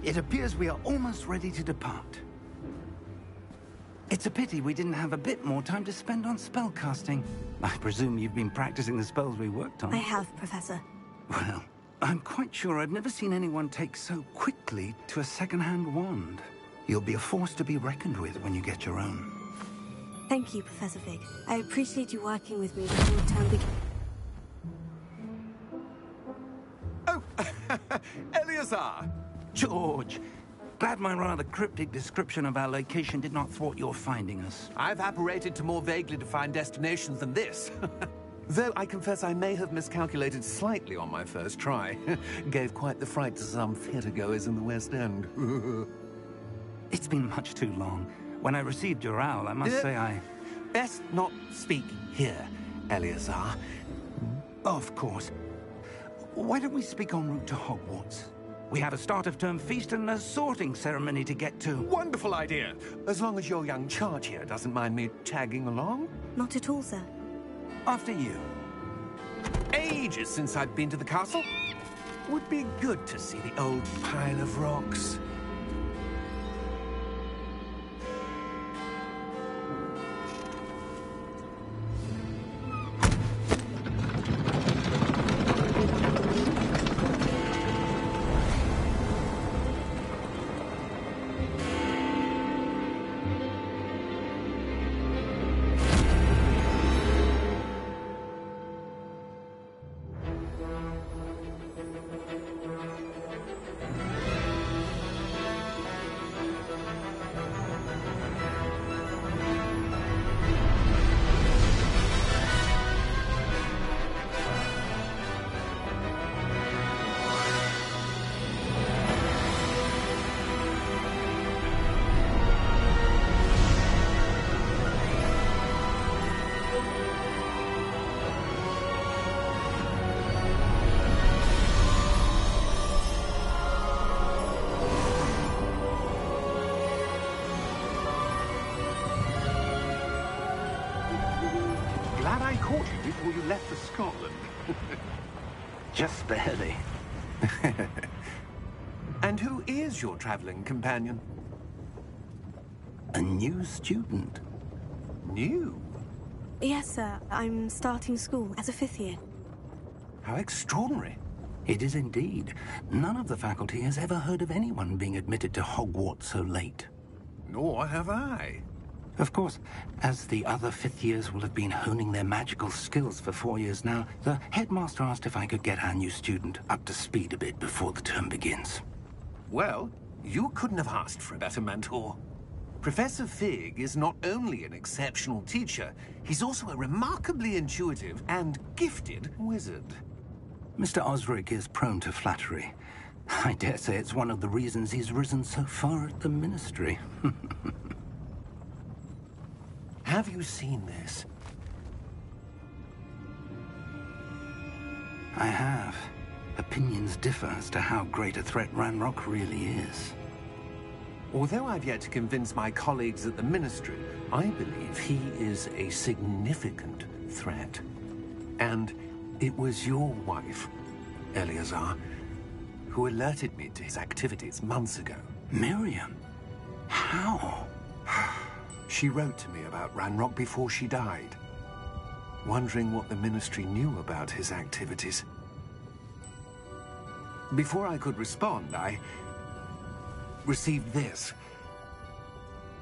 It appears we are almost ready to depart. It's a pity we didn't have a bit more time to spend on spellcasting. I presume you've been practicing the spells we worked on. I have, Professor. Well, I'm quite sure I've never seen anyone take so quickly to a second-hand wand. You'll be a force to be reckoned with when you get your own. Thank you, Professor Fig. I appreciate you working with me before the term begins. Oh, Eleazar! George! Glad my rather cryptic description of our location did not thwart your finding us. I've apparated to more vaguely defined destinations than this. Though I confess I may have miscalculated slightly on my first try. Gave quite the fright to some theatregoers in the West End. It's been much too long. When I received your owl, I must say I... Best not speak here, Eleazar. Of course. Why don't we speak en route to Hogwarts? We have a start-of-term feast and a sorting ceremony to get to. Wonderful idea! As long as your young charge here doesn't mind me tagging along. Not at all, sir. After you. Ages since I've been to the castle. Would be good to see the old pile of rocks. Glad I caught you before you left for Scotland. Just barely. And who is your traveling companion? A new student. New? Yes, sir. I'm starting school as a 5th year. How extraordinary. It is indeed. None of the faculty has ever heard of anyone being admitted to Hogwarts so late. Nor have I. Of course, as the other 5th years will have been honing their magical skills for 4 years now, the headmaster asked if I could get our new student up to speed a bit before the term begins. Well, you couldn't have asked for a better mentor. Professor Fig is not only an exceptional teacher, he's also a remarkably intuitive and gifted wizard. Mr. Osric is prone to flattery. I dare say it's one of the reasons he's risen so far at the ministry. Have you seen this? I have. Opinions differ as to how great a threat Ranrock really is. Although I've yet to convince my colleagues at the Ministry, I believe he is a significant threat. And it was your wife, Eleazar, who alerted me to his activities months ago. Miriam? How? She wrote to me about Ranrock before she died, wondering what the Ministry knew about his activities. Before I could respond, I received this.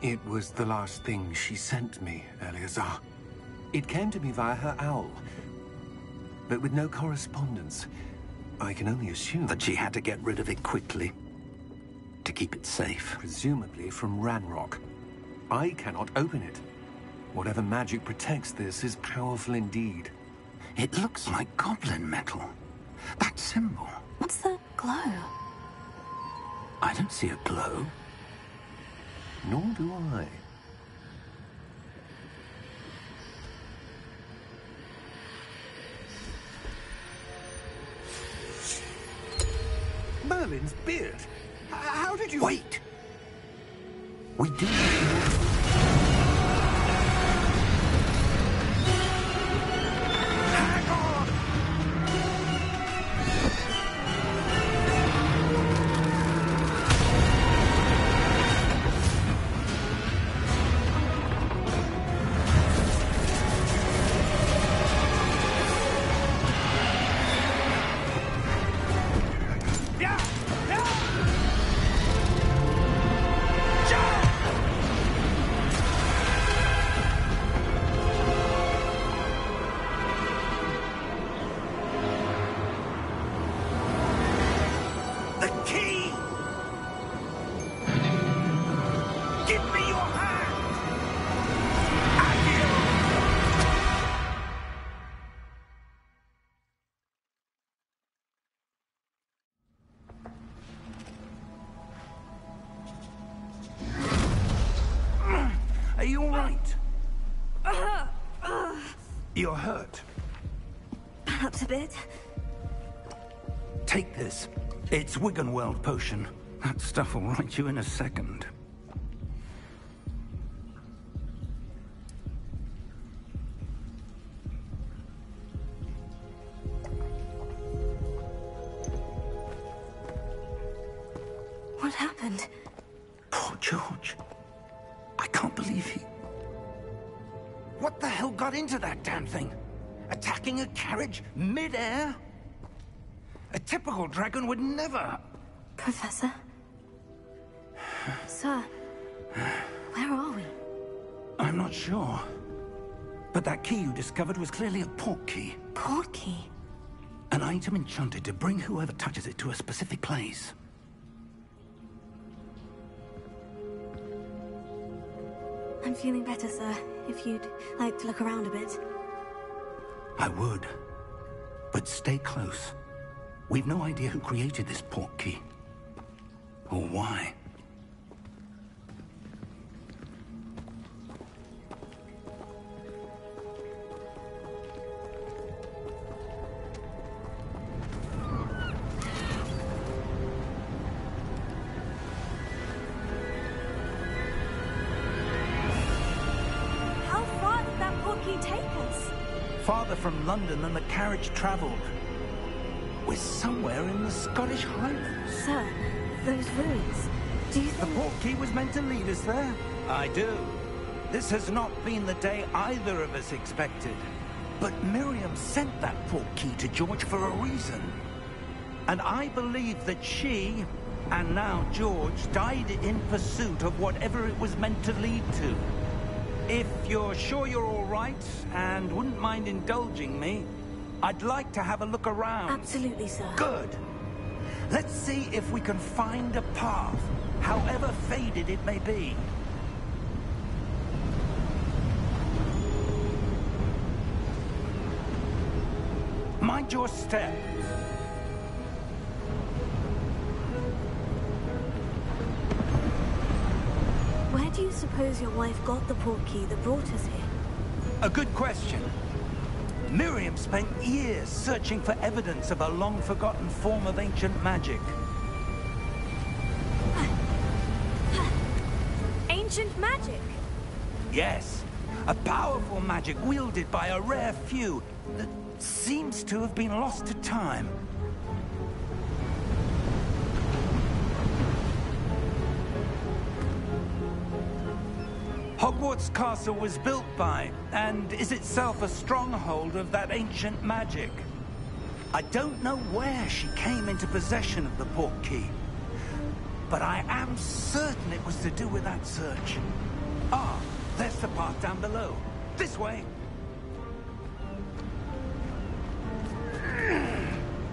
It was the last thing she sent me, Eleazar. It came to me via her owl, but with no correspondence. I can only assume that she had to get rid of it quickly, to keep it safe. Presumably from Ranrock. I cannot open it. Whatever magic protects this is powerful indeed. It looks like goblin metal. That symbol. What's the glow? I don't see a glow. Nor do I. Merlin's beard. How did you... Wait! We do... you all right? You're hurt. Perhaps a bit. Take this. It's Wiggenweld potion. That stuff will right you in a second. What happened? Poor George. I can't believe he... What the hell got into that damn thing? Attacking a carriage mid-air? A typical dragon would never... Professor? Sir, where are we? I'm not sure. But that key you discovered was clearly a port key. Port key? An item enchanted to bring whoever touches it to a specific place. I'm feeling better, sir. If you'd like to look around a bit. I would. But stay close. We've no idea who created this port key. Or why. How far did that port key take us? Farther from London than the carriage travelled. We're somewhere in the Scottish Highlands. Sir, those ruins. Do you The think... port key was meant to lead us there? I do. This has not been the day either of us expected. But Miriam sent that port key to George for a reason. And I believe that she, and now George, died in pursuit of whatever it was meant to lead to. If you're sure you're all right, and wouldn't mind indulging me, I'd like to have a look around. Absolutely, sir. Good. Let's see if we can find a path, however faded it may be. Mind your step. Where do you suppose your wife got the port key that brought us here? A good question. Miriam spent years searching for evidence of a long-forgotten form of ancient magic. Ancient magic? Yes, a powerful magic wielded by a rare few that seems to have been lost to time. Hogwarts Castle was built by, and is itself a stronghold of that ancient magic. I don't know where she came into possession of the port key, but I am certain it was to do with that search. Ah, there's the path down below. This way.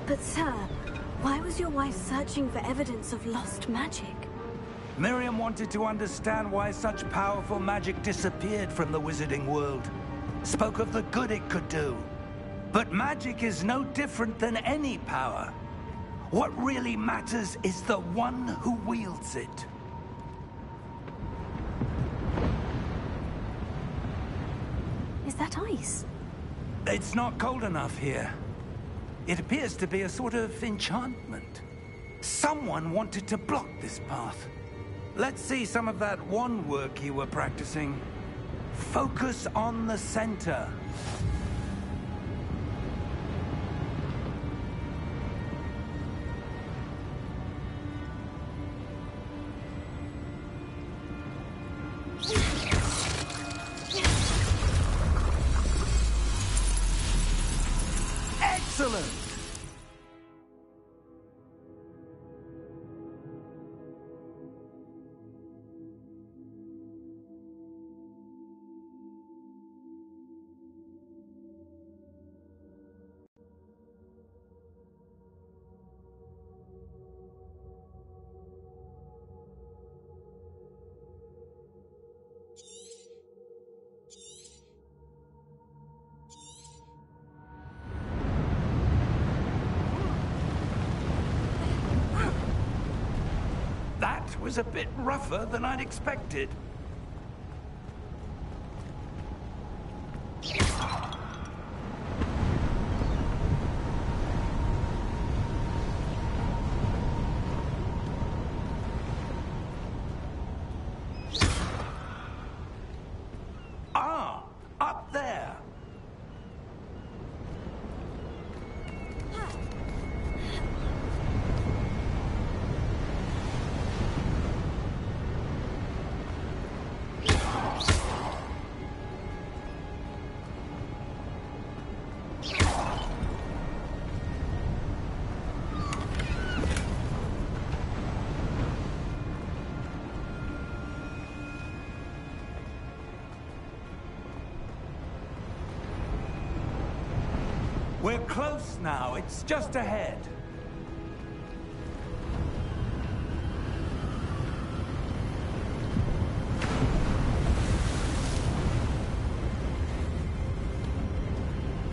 But sir, why was your wife searching for evidence of lost magic? Miriam wanted to understand why such powerful magic disappeared from the wizarding world. Spoke of the good it could do. But magic is no different than any power. What really matters is the one who wields it. Is that ice? It's not cold enough here. It appears to be a sort of enchantment. Someone wanted to block this path. Let's see some of that wand work you were practicing. Focus on the center. Excellent! That was a bit rougher than I'd expected. We're close now. It's just ahead.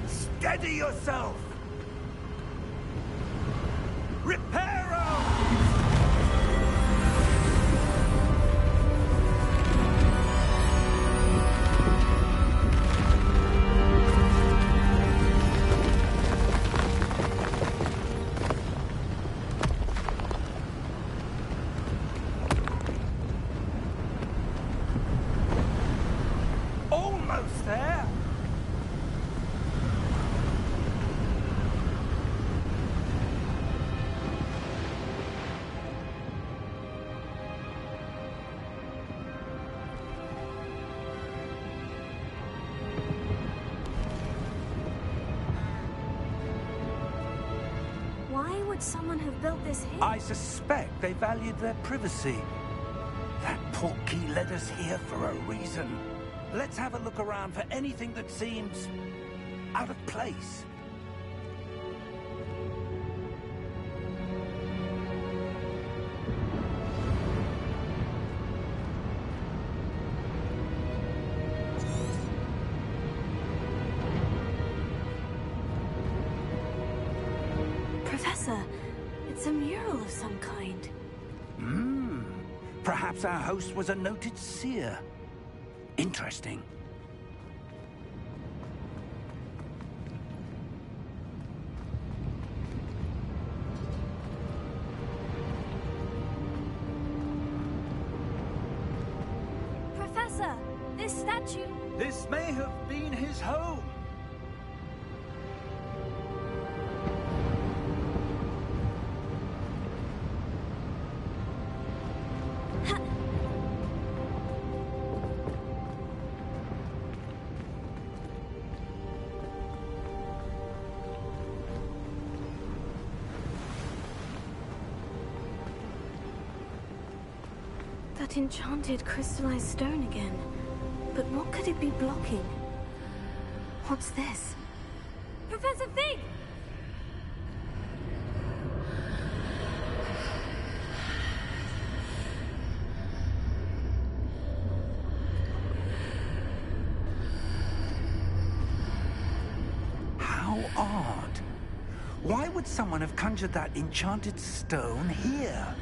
Steady yourself! Reparo! Almost there! Why would someone have built this here? I suspect they valued their privacy. That portkey led us here for a reason. Let's have a look around for anything that seems out of place. Professor, it's a mural of some kind. Perhaps our host was a noted seer. Interesting. Professor, this statue... This may have been his home. That enchanted crystallized stone again. But what could it be blocking? What's this? Professor Fig! How odd. Why would someone have conjured that enchanted stone here?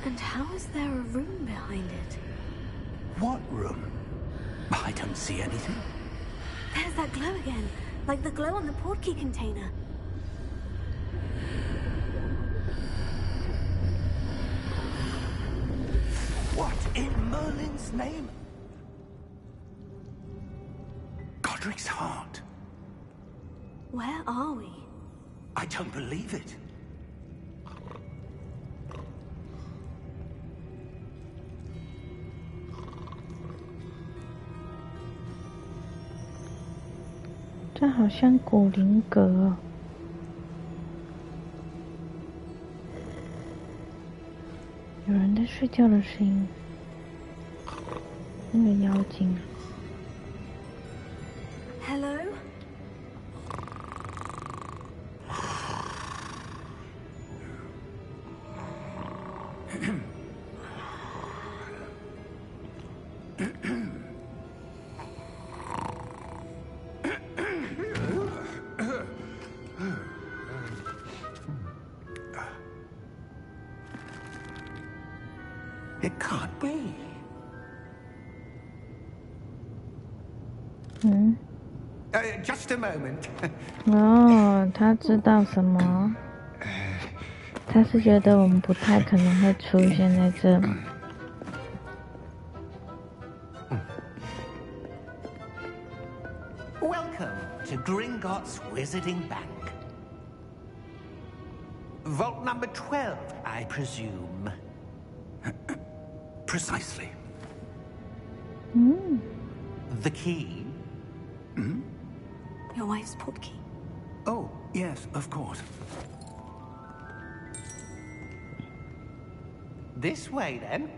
And how is there a room behind it? What room? I don't see anything. There's that glow again, like the glow on the portkey container. What in Merlin's name? Godric's heart. Where are we? I don't believe it.这好像古灵阁哦，有人在睡觉的声音，那个妖精。Hello? It can't be. Just a moment. 哦，他知道什么？他是觉得我们不太可能会出现在这里。Welcome to Gringotts Wizarding Bank. Vault number 12, I presume. Precisely. The key? Your wife's portkey. Oh, yes, of course. This way, then.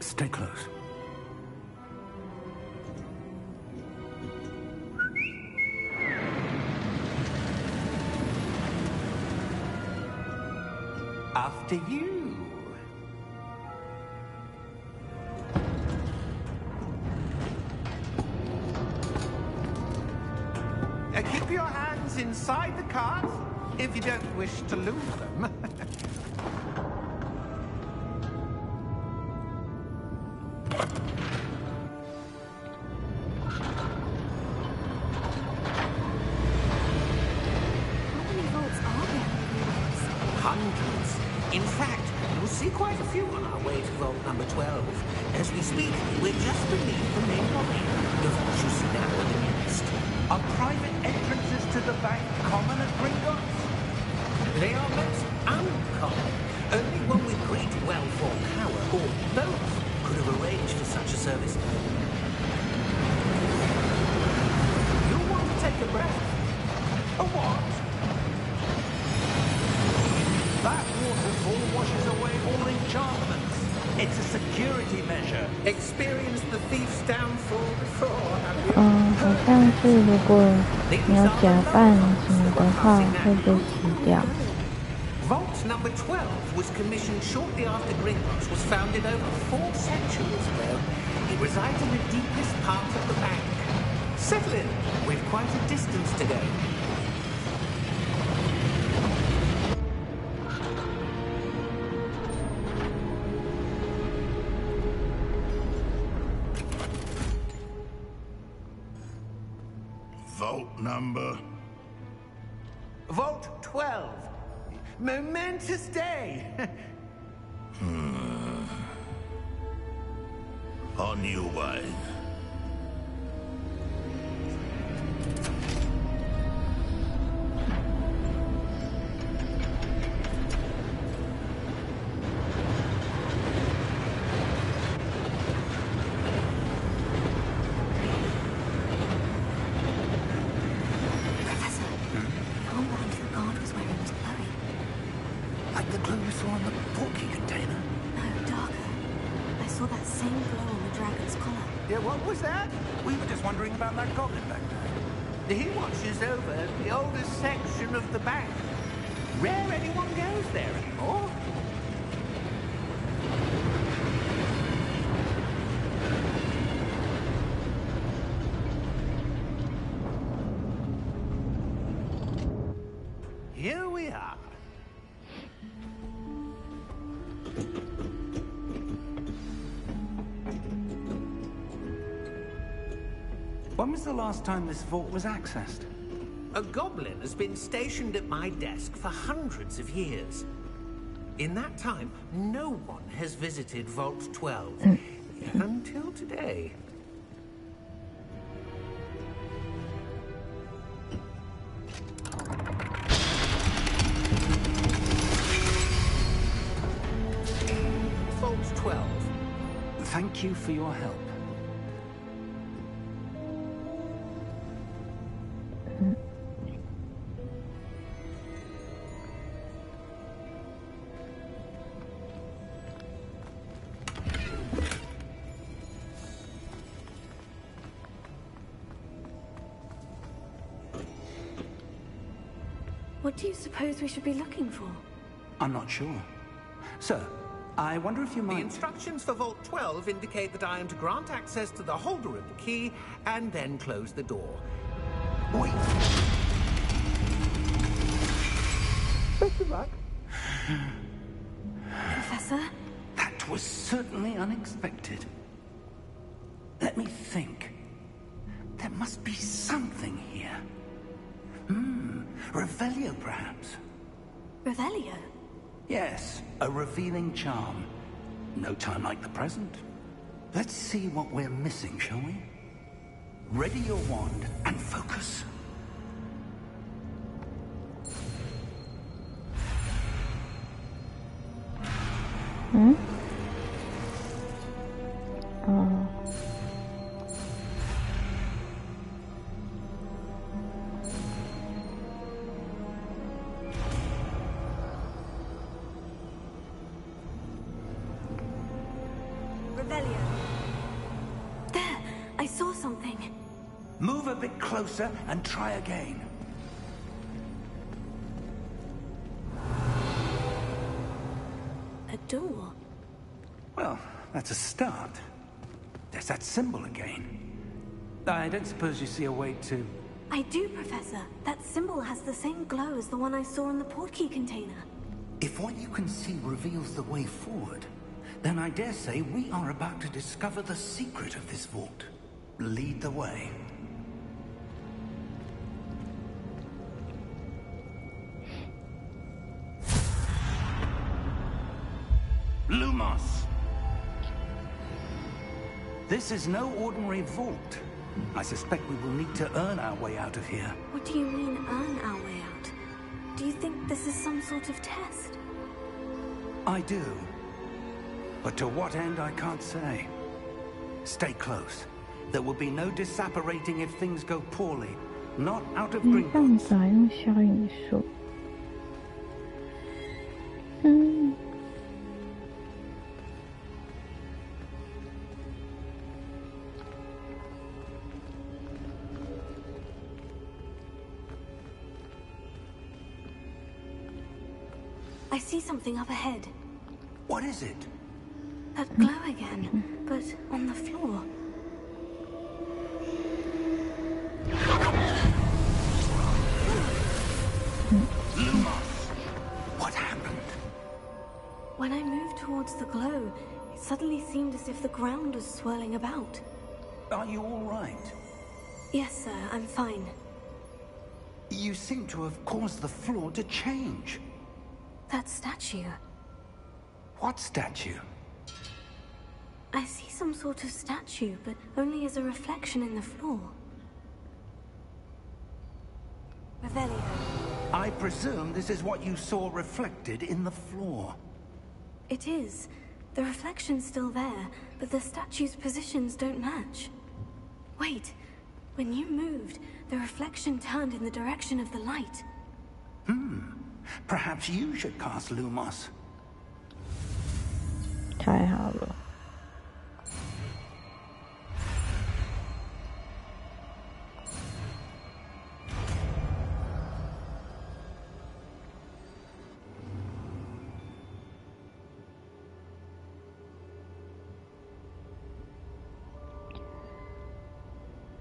Stay close. after you. Keep your hands inside the cart if you don't wish to lose them. Hundreds. In fact, we'll see quite a few on our way to vault number 12. As we speak, we're just beneath the main lobby. The vault you see now are the nearest. Are private entrances to the bank common at Gringotts? They are most uncommon. Only one with great wealth or power, or both, could have arranged for such a service. You want to take a breath? A what? That waterfall washes away all enchantments. It's a security measure. Experienced the thief's downfall before, have you? 好像是如果你要假扮什么的话，会被踢掉。Vault number 12 was commissioned shortly after Gringotts was founded over 4 centuries ago. It resides in the deepest part of the bank. Settle in. We've quite a distance to go. Vault number? Vault 12. Momentous day. On your way. Like the glow you saw on the porky container? No, darker. I saw that same glow on the dragon's collar. Yeah, what was that? We were just wondering about that goblin back there. He watches over the oldest section of the bank. Rare anyone goes there anymore. Here we are. When was the last time this vault was accessed? A goblin has been stationed at my desk for hundreds of years. In that time, no one has visited Vault 12. Until today. Vault 12. Thank you for your help. What do you suppose we should be looking for? I'm not sure. Sir, I wonder if you The might... instructions for Vault 12 indicate that I am to grant access to the holder of the key and then close the door. Wait! Best of luck. Professor? That was certainly unexpected. Let me think. There must be something here. Revelio, perhaps? Revelio? Yes, a revealing charm. No time like the present. Let's see what we're missing, shall we? Ready your wand and focus. Revelio. There! I saw something. Move a bit closer and try again. door. Well, that's a start. There's that symbol again. I don't suppose you see a way to... I do, Professor. That symbol has the same glow as the one I saw in the portkey container. If what you can see reveals the way forward, then I dare say we are about to discover the secret of this vault. Lead the way. Lumos! This is no ordinary vault. I suspect we will need to earn our way out of here. What do you mean, earn our way out? Do you think this is some sort of test? I do. But to what end, I can't say. Stay close. There will be no disapparating if things go poorly. Not out of Gringotts. 用消影术。I see something up ahead. What is it? That glow again, but on the floor. Lumos! What happened? When I moved towards the glow, it suddenly seemed as if the ground was swirling about. Are you all right? Yes, sir, I'm fine. You seem to have caused the floor to change. That statue. What statue? I see some sort of statue, but only as a reflection in the floor. Revelio. I presume this is what you saw reflected in the floor. It is. The reflection's still there, but the statue's positions don't match. Wait. When you moved, the reflection turned in the direction of the light. Perhaps you should cast Lumos. 太好了。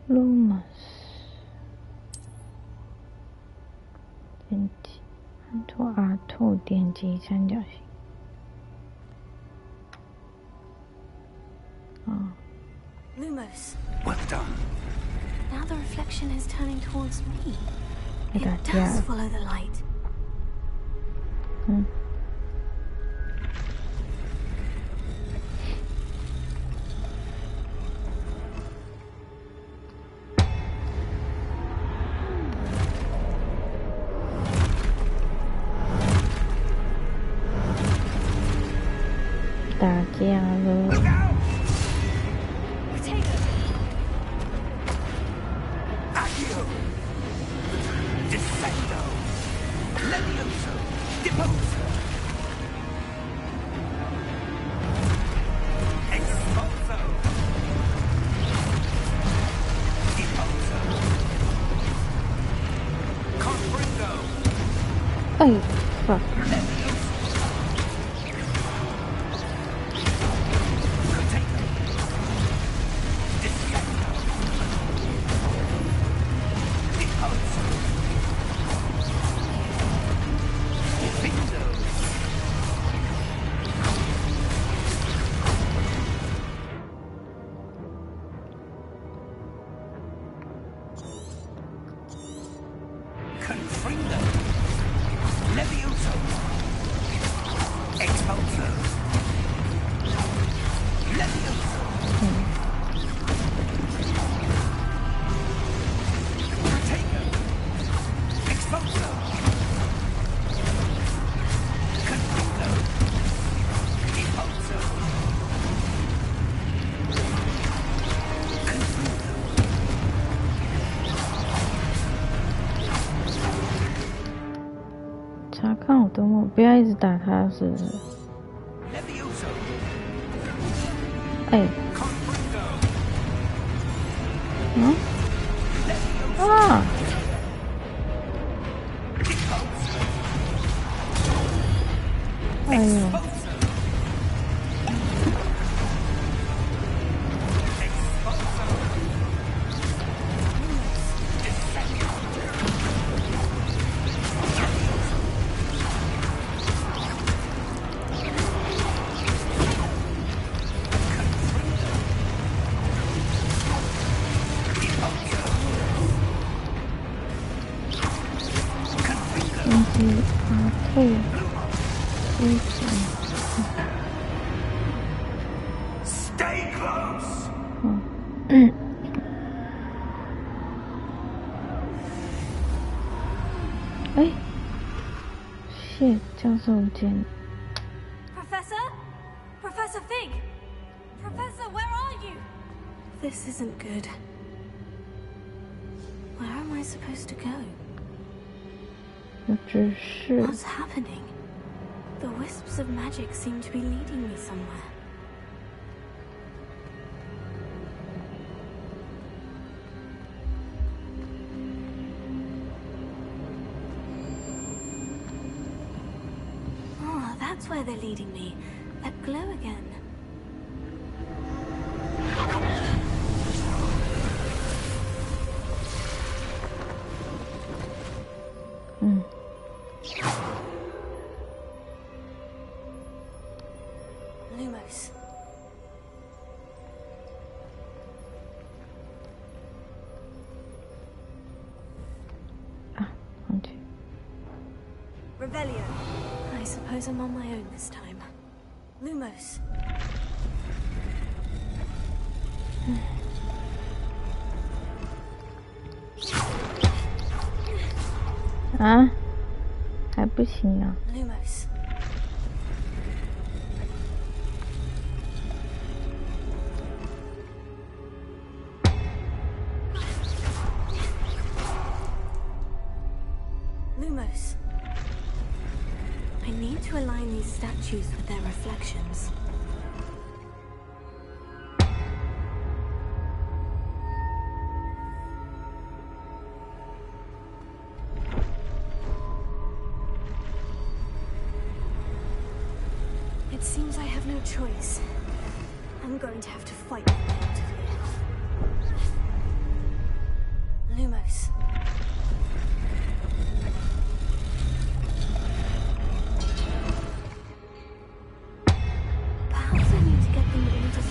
Lumos， 点击，按住 R2 点击三角形。Lumos. Well done. Now the reflection is turning towards me. It does follow the light. 打架了。哎，fuck！ 查看我的目，不要一直打他，是不是？哎，啊！哎呦！ Stay close. 哎，谢教授见。Professor Fig! Professor, where are you? This isn't good. Where am I supposed to go? 有指示。 What's happening? The wisps of magic seem to be leading me somewhere. Oh, that's where they're leading me. That glow again. Lumos. Revelio. I suppose I'm on my own this time. Lumos. 啊，还不行啊。 Lumos. Lumos. I need to align these statues with their reflections. It seems I have no choice. I'm going to have to fight my way out of here. Lumos. Perhaps I need to get them all to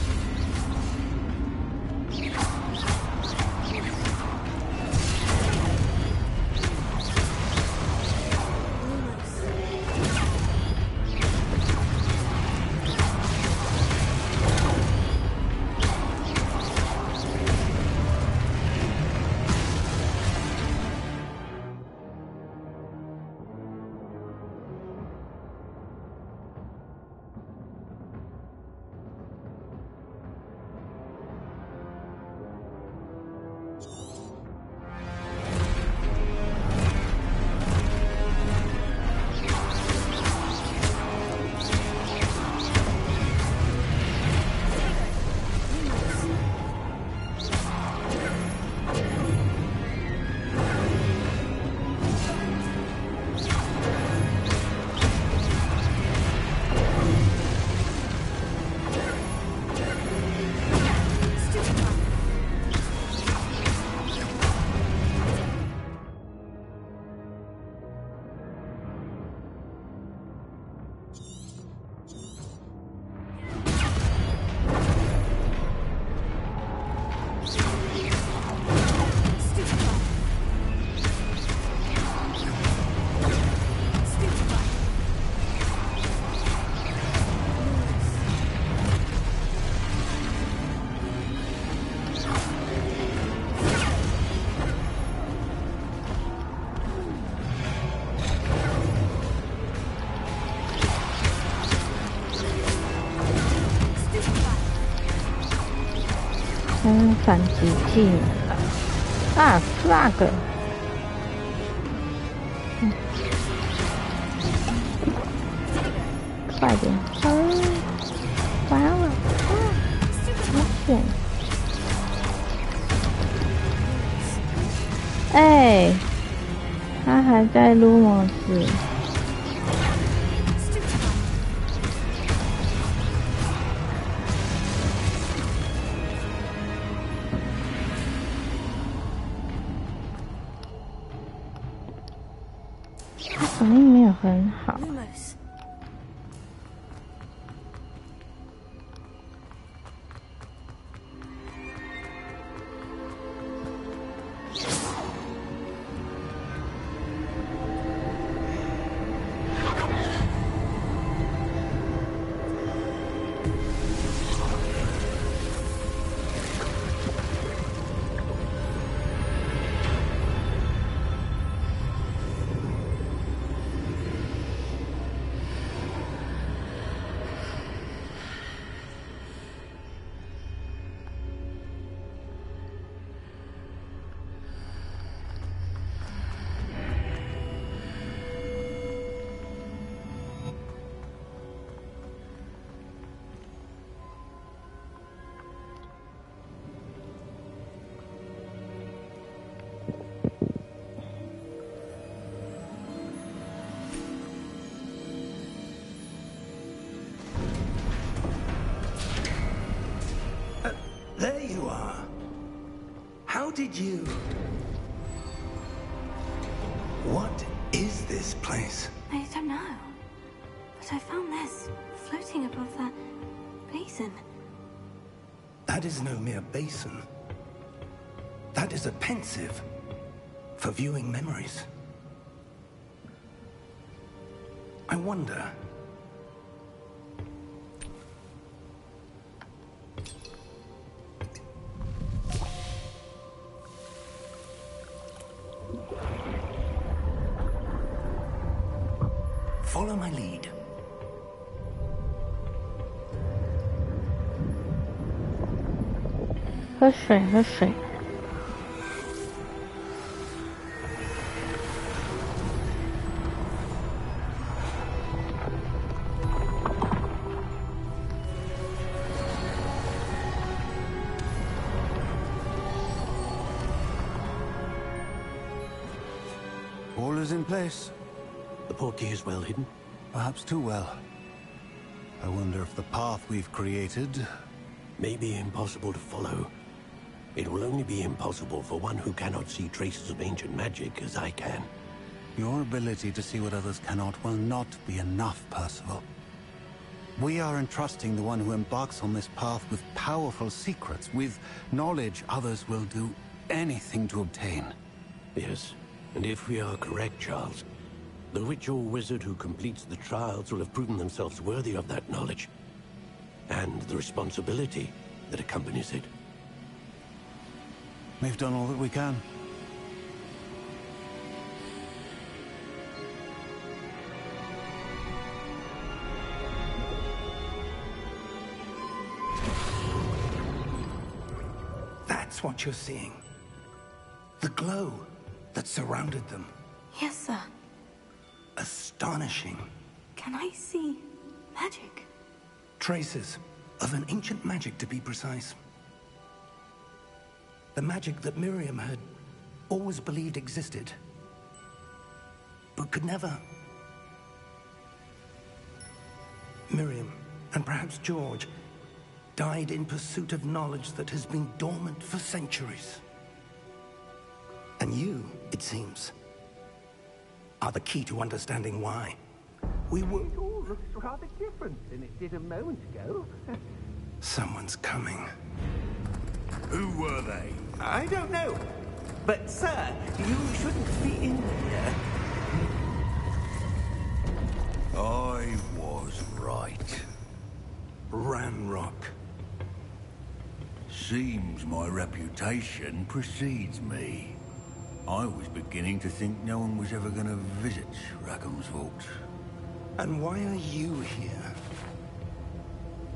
反击技能了啊 ！flag， 快点！完了！好险！哎，他还在撸模式。 反应没有很好。you are. How did you... What is this place? I don't know. But I found this floating above that basin. That is no mere basin. That is a pensive for viewing memories. I wonder... Follow my lead.喝水。All is in place. The portkey is well hidden? Perhaps too well. I wonder if the path we've created... may be impossible to follow. It will only be impossible for one who cannot see traces of ancient magic as I can. Your ability to see what others cannot will not be enough, Percival. We are entrusting the one who embarks on this path with powerful secrets, with knowledge others will do anything to obtain. Yes, and if we are correct, Charles, the witch or wizard who completes the trials will have proven themselves worthy of that knowledge, and the responsibility that accompanies it. We've done all that we can. That's what you're seeing. The glow that surrounded them. Yes, sir. Astonishing. Can I see magic? Traces of an ancient magic, to be precise. The magic that Miriam had always believed existed, but could never. Miriam, and perhaps George, died in pursuit of knowledge that has been dormant for centuries. And you, it seems, are the key to understanding why. We were... It all looks rather different than it did a moment ago. Someone's coming. Who were they? I don't know. But, sir, you shouldn't be in here. I was right. Ranrock. Seems my reputation precedes me. I was beginning to think no one was ever going to visit Rackham's vault. And why are you here?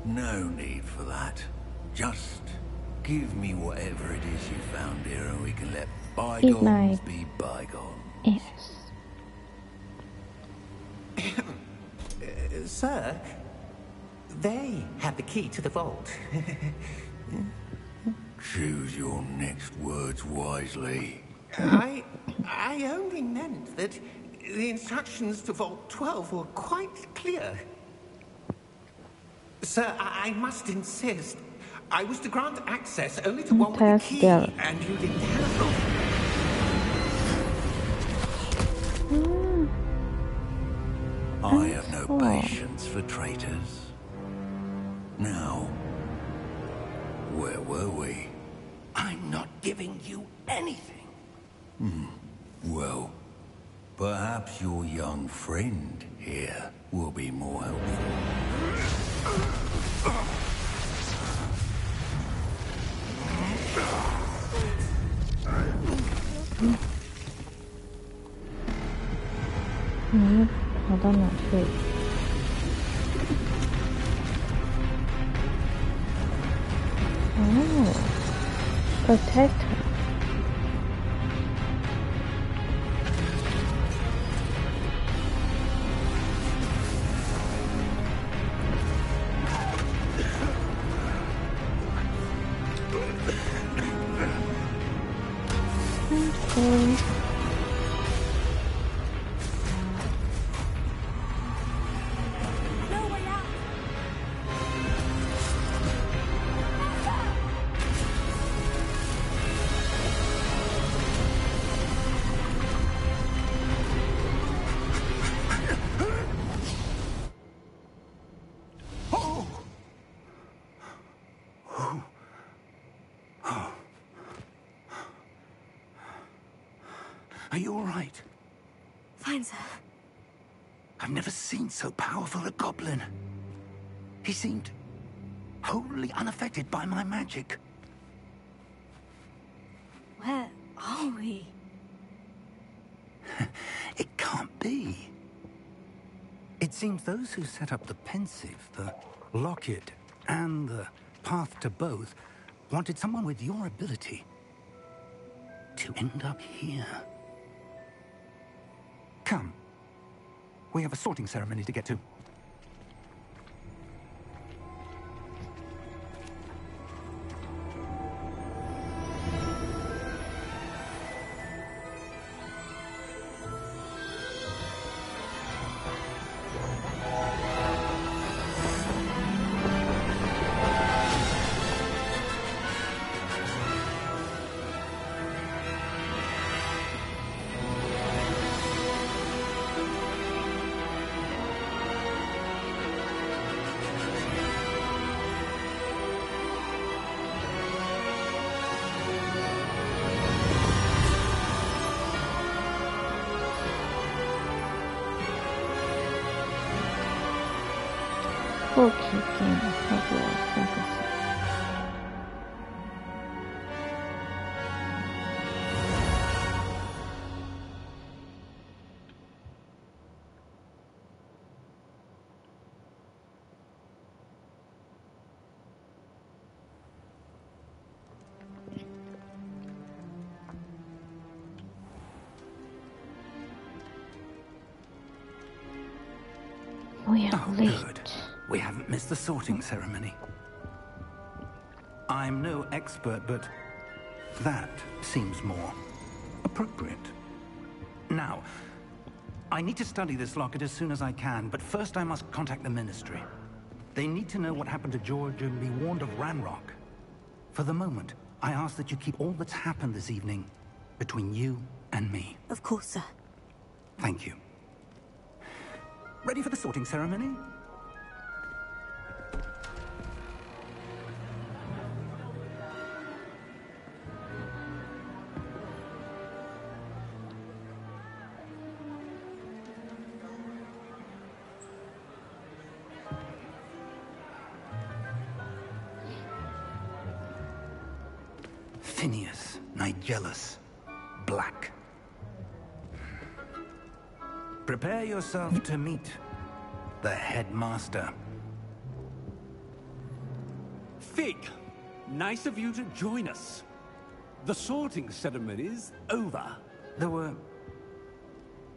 No need for that. Just give me whatever it is you found here and we can let bygones be bygones. Yes. Sir, they have the key to the vault. Choose your next words wisely. I only meant that the instructions to Vault 12 were quite clear. Sir, I must insist. I was to grant access only to one with the key, and you didn't have them. I have no patience for traitors. Now, where were we? I'm not giving you anything. Well, perhaps your young friend here will be more helpful.跑到哪去？哦 ，protector。Are you all right? Fine, sir. I've never seen so powerful a goblin. He seemed wholly unaffected by my magic. Where are we? It can't be. It seems those who set up the pensive, the locket, and the path to both wanted someone with your ability to end up here. Come. We have a sorting ceremony to get to.霍奇见霍格沃斯的We are late. We haven't missed the sorting ceremony. I'm no expert, but that seems more appropriate. Now, I need to study this locket as soon as I can, but first I must contact the Ministry. They need to know what happened to George and be warned of Ranrock. For the moment, I ask that you keep all that's happened this evening between you and me. Of course, sir. Thank you. Ready for the sorting ceremony? Phineas, Nigellus, Black. Prepare yourself to meet the headmaster. Fig, nice of you to join us. The sorting ceremony's over. There were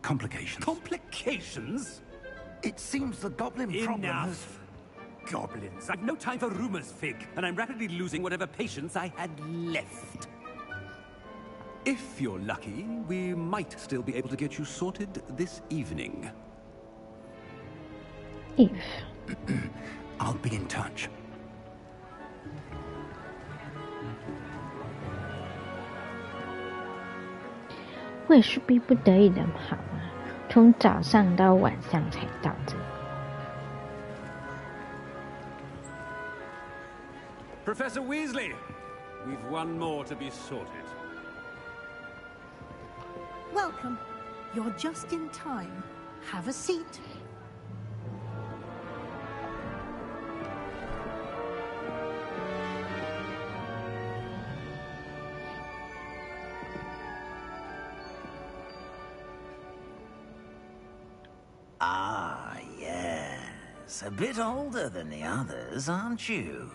complications. Complications? It seems the goblin problem has... Enough! Goblins. I've no time for rumors, Fig, and I'm rapidly losing whatever patience I had left. If you're lucky, we might still be able to get you sorted this evening. If. I'll be in touch. 我也是逼不得已的好吗？从早上到晚上才到这。Professor Weasley, we've one more to be sorted. Welcome. You're just in time. Have a seat. Ah, yes. A bit older than the others, aren't you?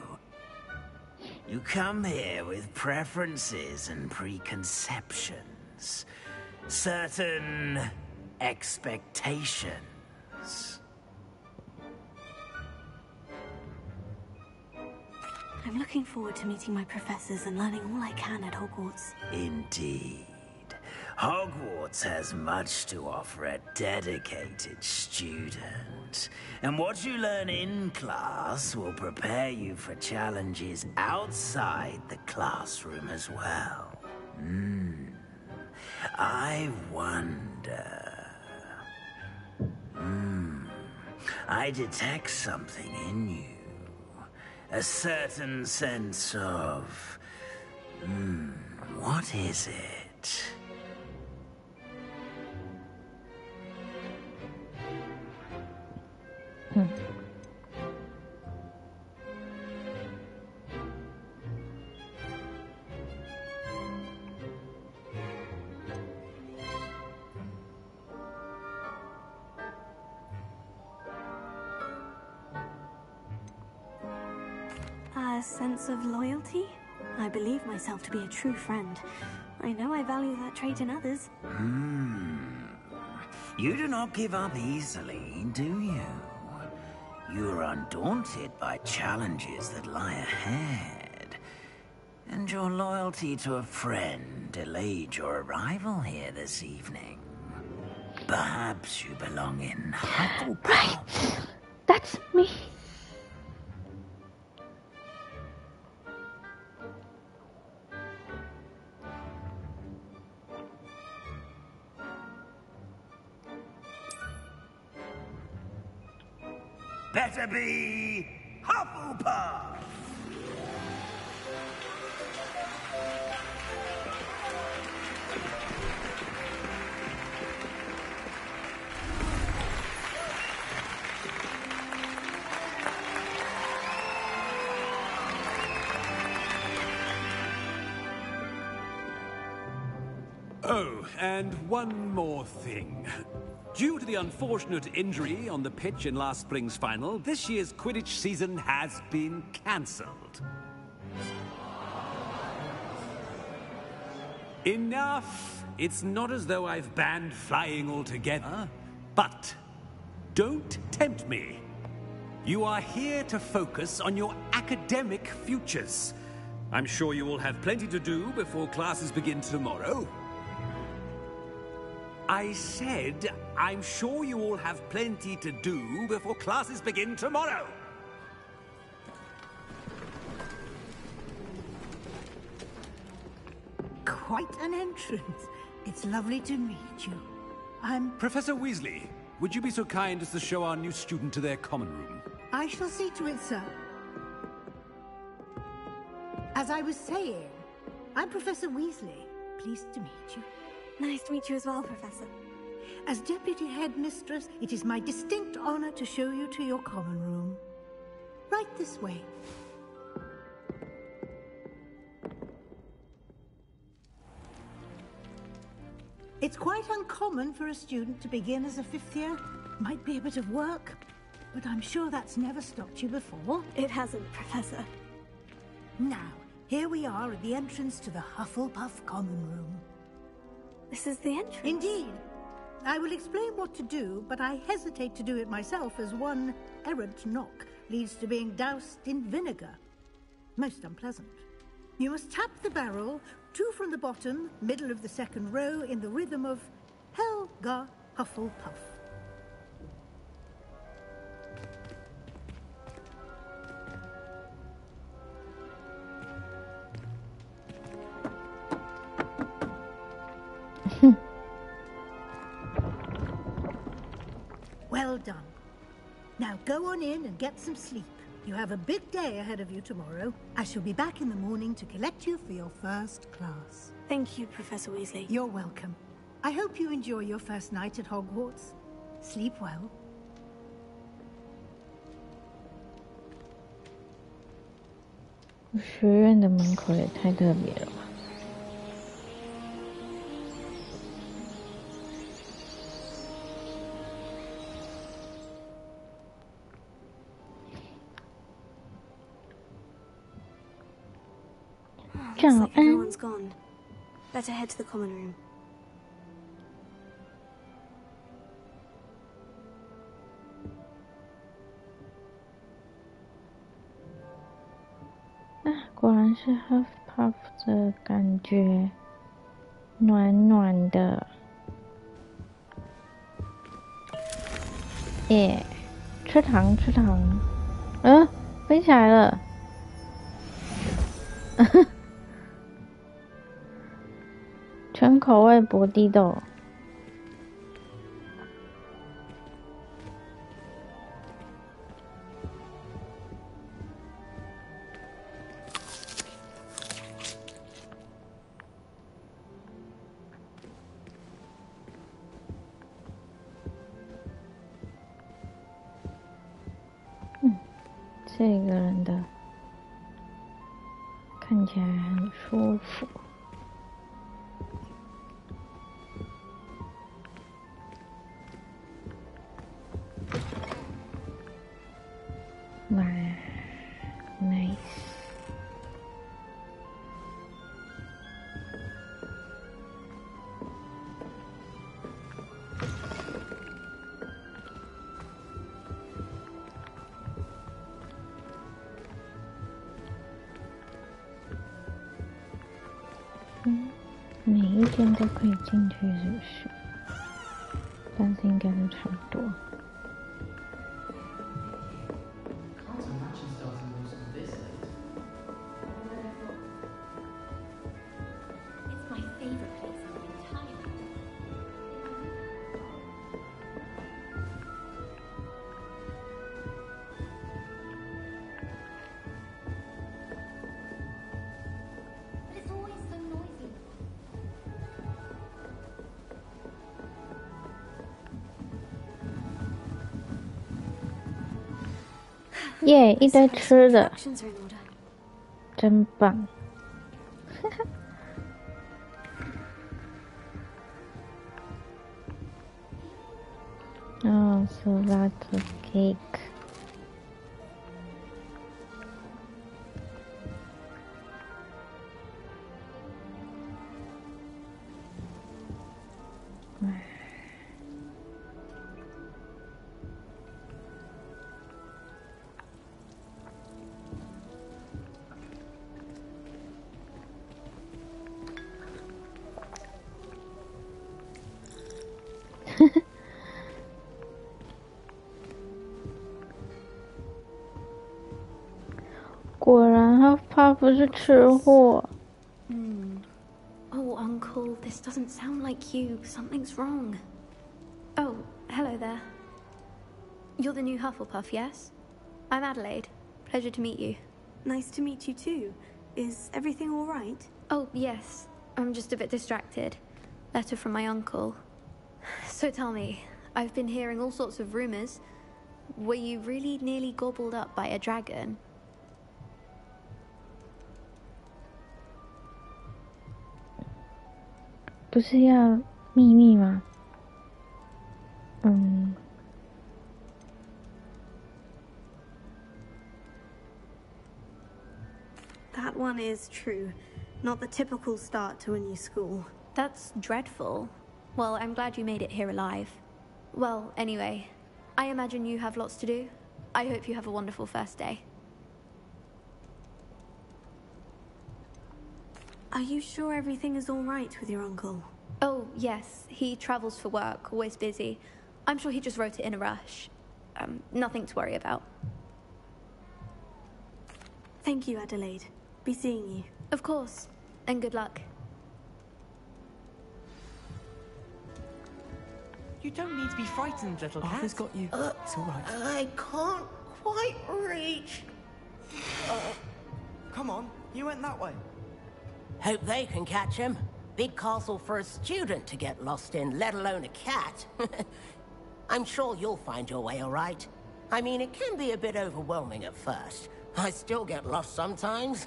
You come here with preferences and preconceptions. Certain expectations. I'm looking forward to meeting my professors and learning all I can at Hogwarts. Indeed. Hogwarts has much to offer a dedicated student. And what you learn in class will prepare you for challenges outside the classroom as well. I wonder... I detect something in you. A certain sense of... what is it? A sense of loyalty? I believe myself to be a true friend. I know I value that trait in others. You do not give up easily, do you? You are undaunted by challenges that lie ahead. And your loyalty to a friend delayed your arrival here this evening. Perhaps you belong in Hufflepuff. Right! That's me! Better be Hufflepuff! Oh, and one more thing. Due to the unfortunate injury on the pitch in last spring's final, this year's Quidditch season has been cancelled. Enough! It's not as though I've banned flying altogether, but don't tempt me. You are here to focus on your academic futures. I'm sure you will have plenty to do before classes begin tomorrow. I said, I'm sure you all have plenty to do before classes begin tomorrow. Quite an entrance. It's lovely to meet you. I'm... Professor Weasley, would you be so kind as to show our new student to their common room? I shall see to it, sir. As I was saying, I'm Professor Weasley. Pleased to meet you. Nice to meet you as well, Professor. As Deputy Headmistress, it is my distinct honor to show you to your common room. Right this way. It's quite uncommon for a student to begin as a fifth year. Might be a bit of work, but I'm sure that's never stopped you before. It hasn't, Professor. Now, here we are at the entrance to the Hufflepuff common room. This is the entrance? Indeed. I will explain what to do, but I hesitate to do it myself as one errant knock leads to being doused in vinegar. Most unpleasant. You must tap the barrel, 2 from the bottom, middle of the second row, in the rhythm of Helga Hufflepuff. Well done. Now go on in and get some sleep. You have a big day ahead of you tomorrow. I shall be back in the morning to collect you for your first class. Thank you, Professor Weasley. You're welcome. I hope you enjoy your first night at Hogwarts. Sleep well. 学院的门口也太特别了吧。Looks like everyone's gone. Better head to the common room. Ah, 果然是 Hufflepuff 的感觉，暖暖的。耶，吃糖吃糖，飞起来了。全口味薄地豆。这个人的看起来很舒服。哇 ，nice。每一间都可以进去，是不是？但是应该是差不多。耶，一堆吃的，真棒！哦，so that's a cake。果然他不是吃货。Oh, Uncle, this doesn't sound like you. Something's wrong. Oh, hello there. You're the new Hufflepuff, yes? I'm Adelaide. Pleasure to meet you. Nice to meet you too. Is everything all right? Oh, yes. I'm just a bit distracted. Letter from my uncle. So tell me, I've been hearing all sorts of rumors. Were you really nearly gobbled up by a dragon? 不是要秘密吗？That one is true. Not the typical start to a new school. That's dreadful. Well, I'm glad you made it here alive. Well, anyway, I imagine you have lots to do. I hope you have a wonderful first day. Are you sure everything is all right with your uncle? Oh, yes. He travels for work, always busy. I'm sure he just wrote it in a rush. Nothing to worry about. Thank you, Adelaide. Be seeing you. Of course. And good luck. You don't need to be frightened, little cat. Arthur's got you. It's all right. I can't quite reach. Come on, you went that way. Hope they can catch him. Big castle for a student to get lost in, let alone a cat. I'm sure you'll find your way all right. I mean, it can be a bit overwhelming at first. I still get lost sometimes.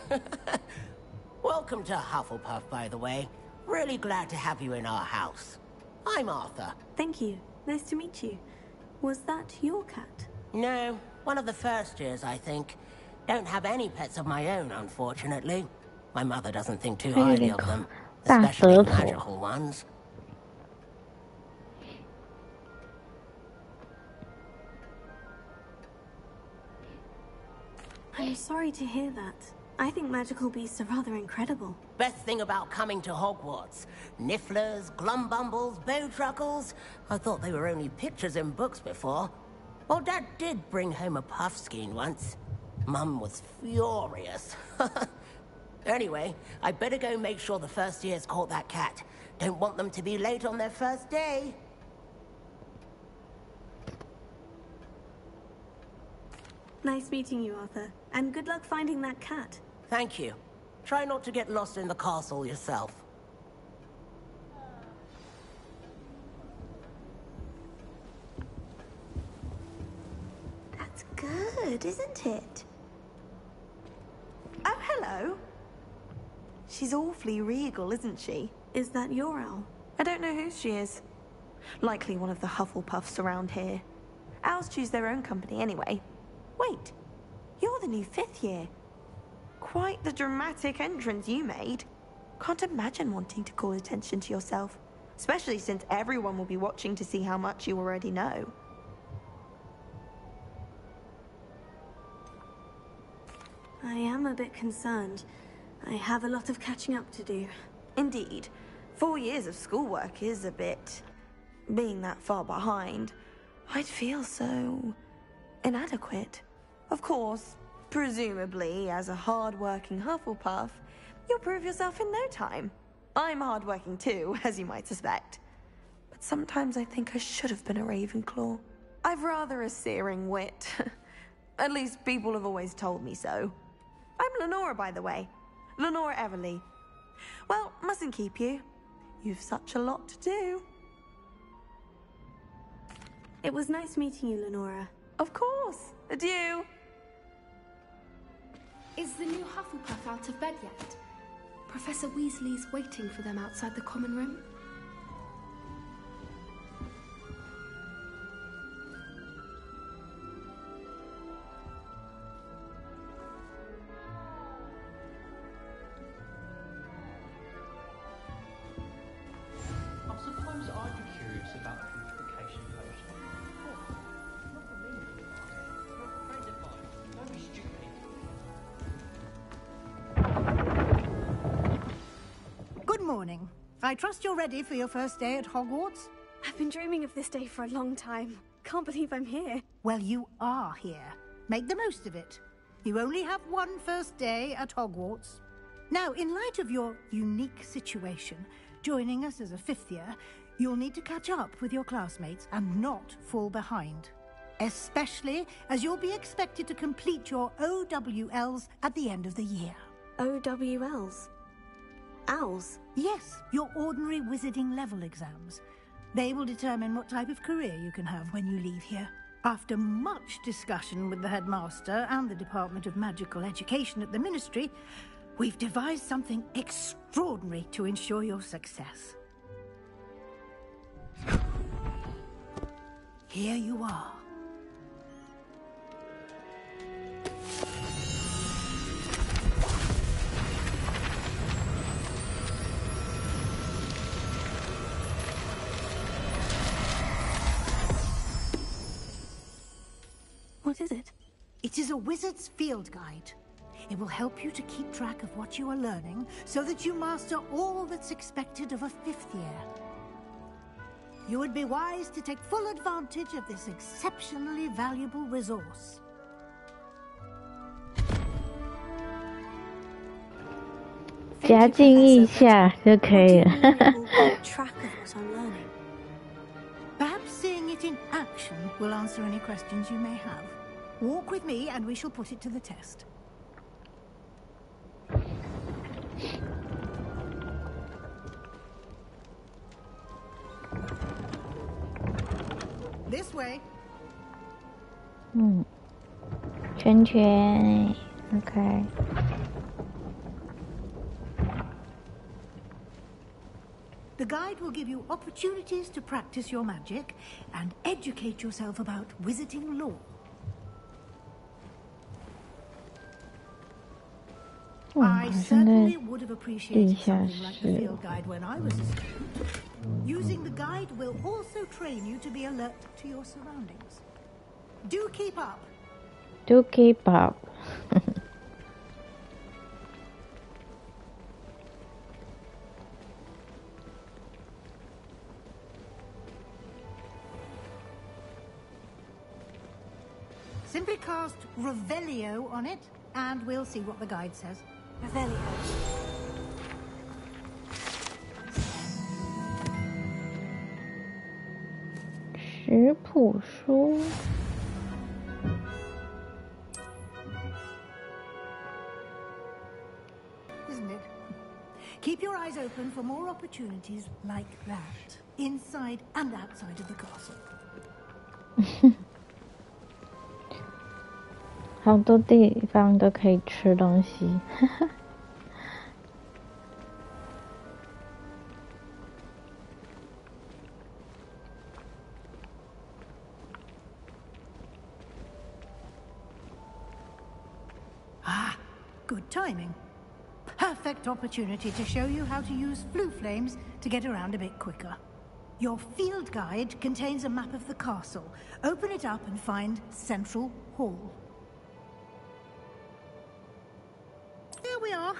Welcome to Hufflepuff, by the way. Really glad to have you in our house. I'm Arthur. Thank you. Nice to meet you. Was that your cat? No, one of the first years, I think. Don't have any pets of my own, unfortunately. My mother doesn't think too highly of them, especially magical ones. I'm sorry to hear that. I think magical beasts are rather incredible. Best thing about coming to Hogwarts. Nifflers, glumbumbles, bowtruckles. I thought they were only pictures in books before. Well, Dad did bring home a puffskein once. Mum was furious. Anyway, I better go make sure the first years caught that cat. Don't want them to be late on their first day. Nice meeting you, Arthur. And good luck finding that cat. Thank you. Try not to get lost in the castle yourself. That's good, isn't it? Oh, hello. She's awfully regal, isn't she? Is that your owl? I don't know who she is. Likely one of the Hufflepuffs around here. Owls choose their own company anyway. Wait, you're the new 5th year. Quite the dramatic entrance you made. Can't imagine wanting to call attention to yourself, especially since everyone will be watching to see how much you already know. I am a bit concerned. I have a lot of catching up to do. Indeed, 4 years of schoolwork is a bit... Being that far behind, I'd feel so... inadequate. Of course, presumably, as a hard-working Hufflepuff, you'll prove yourself in no time. I'm hard-working too, as you might suspect. But sometimes I think I should have been a Ravenclaw. I've rather a searing wit. At least people have always told me so. I'm Lenora, by the way. Lenora Everly. Well, mustn't keep you. You've such a lot to do. It was nice meeting you, Lenora. Of course. Adieu. Is the new Hufflepuff out of bed yet? Professor Weasley's waiting for them outside the common room. I suppose I'd be curious about the multiplication potion. Not for me, for a friend of mine. Don't be stupid. Good morning. I trust you're ready for your first day at Hogwarts? I've been dreaming of this day for a long time. Can't believe I'm here. Well, you are here. Make the most of it. You only have one first day at Hogwarts. Now, in light of your unique situation, joining us as a fifth year, you'll need to catch up with your classmates and not fall behind. Especially as you'll be expected to complete your OWLs at the end of the year. OWLs? Owls? Yes, your ordinary wizarding level exams. They will determine what type of career you can have when you leave here. After much discussion with the headmaster and the Department of Magical Education at the Ministry, we've devised something extraordinary to ensure your success. Here you are. What is it? It is a wizard's field guide. It will help you to keep track of what you are learning so that you master all that's expected of a fifth year. You would be wise to take full advantage of this exceptionally valuable resource. Track of what I'm learning. Perhaps seeing it in action will answer any questions you may have. Walk with me and we shall put it to the test. This way. 圈圈 OK. The guide will give you opportunities to practice your magic and educate yourself about wizarding lore. I certainly would have appreciated something like the field guide when I was a student. Using the guide will also train you to be alert to your surroundings. Do keep up. Do keep up. Simply cast Revelio on it, and we'll see what the guide says. Revelio. Isn't it? Keep your eyes open for more opportunities like that, inside and outside of the castle. 好多地方都可以吃东西。Good timing. Perfect opportunity to show you how to use flue flames to get around a bit quicker. Your field guide contains a map of the castle. Open it up and find Central Hall. There we are.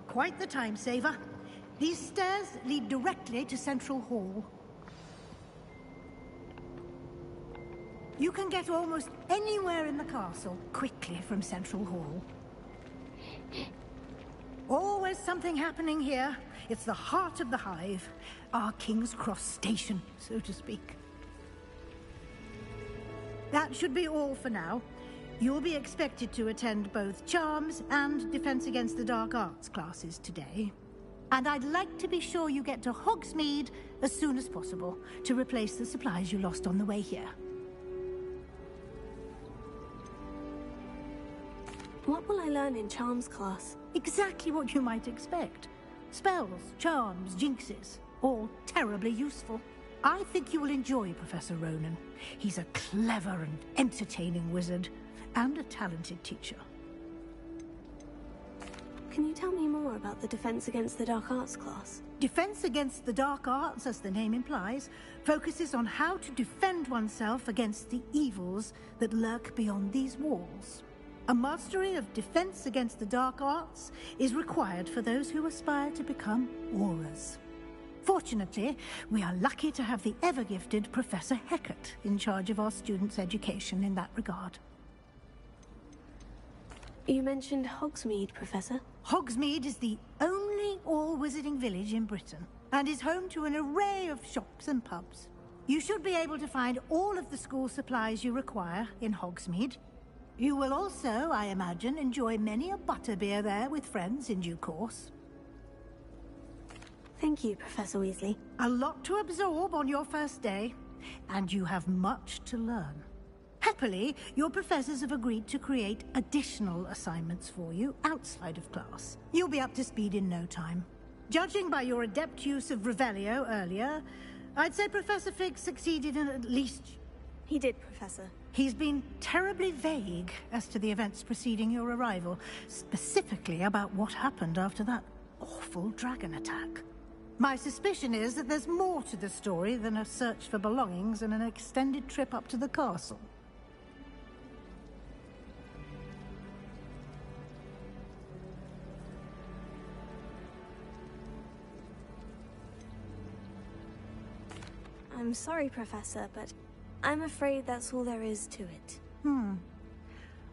Quite the time saver. These stairs lead directly to Central Hall. You can get almost anywhere in the castle quickly from Central Hall. Always something happening here. It's the heart of the hive, our King's Cross station, so to speak. That should be all for now. You'll be expected to attend both Charms and Defense Against the Dark Arts classes today. And I'd like to be sure you get to Hogsmeade as soon as possible to replace the supplies you lost on the way here. What will I learn in Charms class? Exactly what you might expect. Spells, charms, jinxes, all terribly useful. I think you will enjoy Professor Ronan. He's a clever and entertaining wizard, and a talented teacher. Can you tell me more about the Defense Against the Dark Arts class? Defense Against the Dark Arts, as the name implies, focuses on how to defend oneself against the evils that lurk beyond these walls. A mastery of Defense Against the Dark Arts is required for those who aspire to become Aurors. Fortunately, we are lucky to have the ever-gifted Professor Hecat in charge of our students' education in that regard. You mentioned Hogsmeade, Professor. Hogsmeade is the only all-wizarding village in Britain, and is home to an array of shops and pubs. You should be able to find all of the school supplies you require in Hogsmeade. You will also, I imagine, enjoy many a butterbeer there with friends in due course. Thank you, Professor Weasley. A lot to absorb on your first day, and you have much to learn. Happily, your professors have agreed to create additional assignments for you outside of class. You'll be up to speed in no time. Judging by your adept use of Revelio earlier, I'd say Professor Fig succeeded in at least... He did, Professor. He's been terribly vague as to the events preceding your arrival, specifically about what happened after that awful dragon attack. My suspicion is that there's more to the story than a search for belongings and an extended trip up to the castle. I'm sorry, Professor, but I'm afraid that's all there is to it.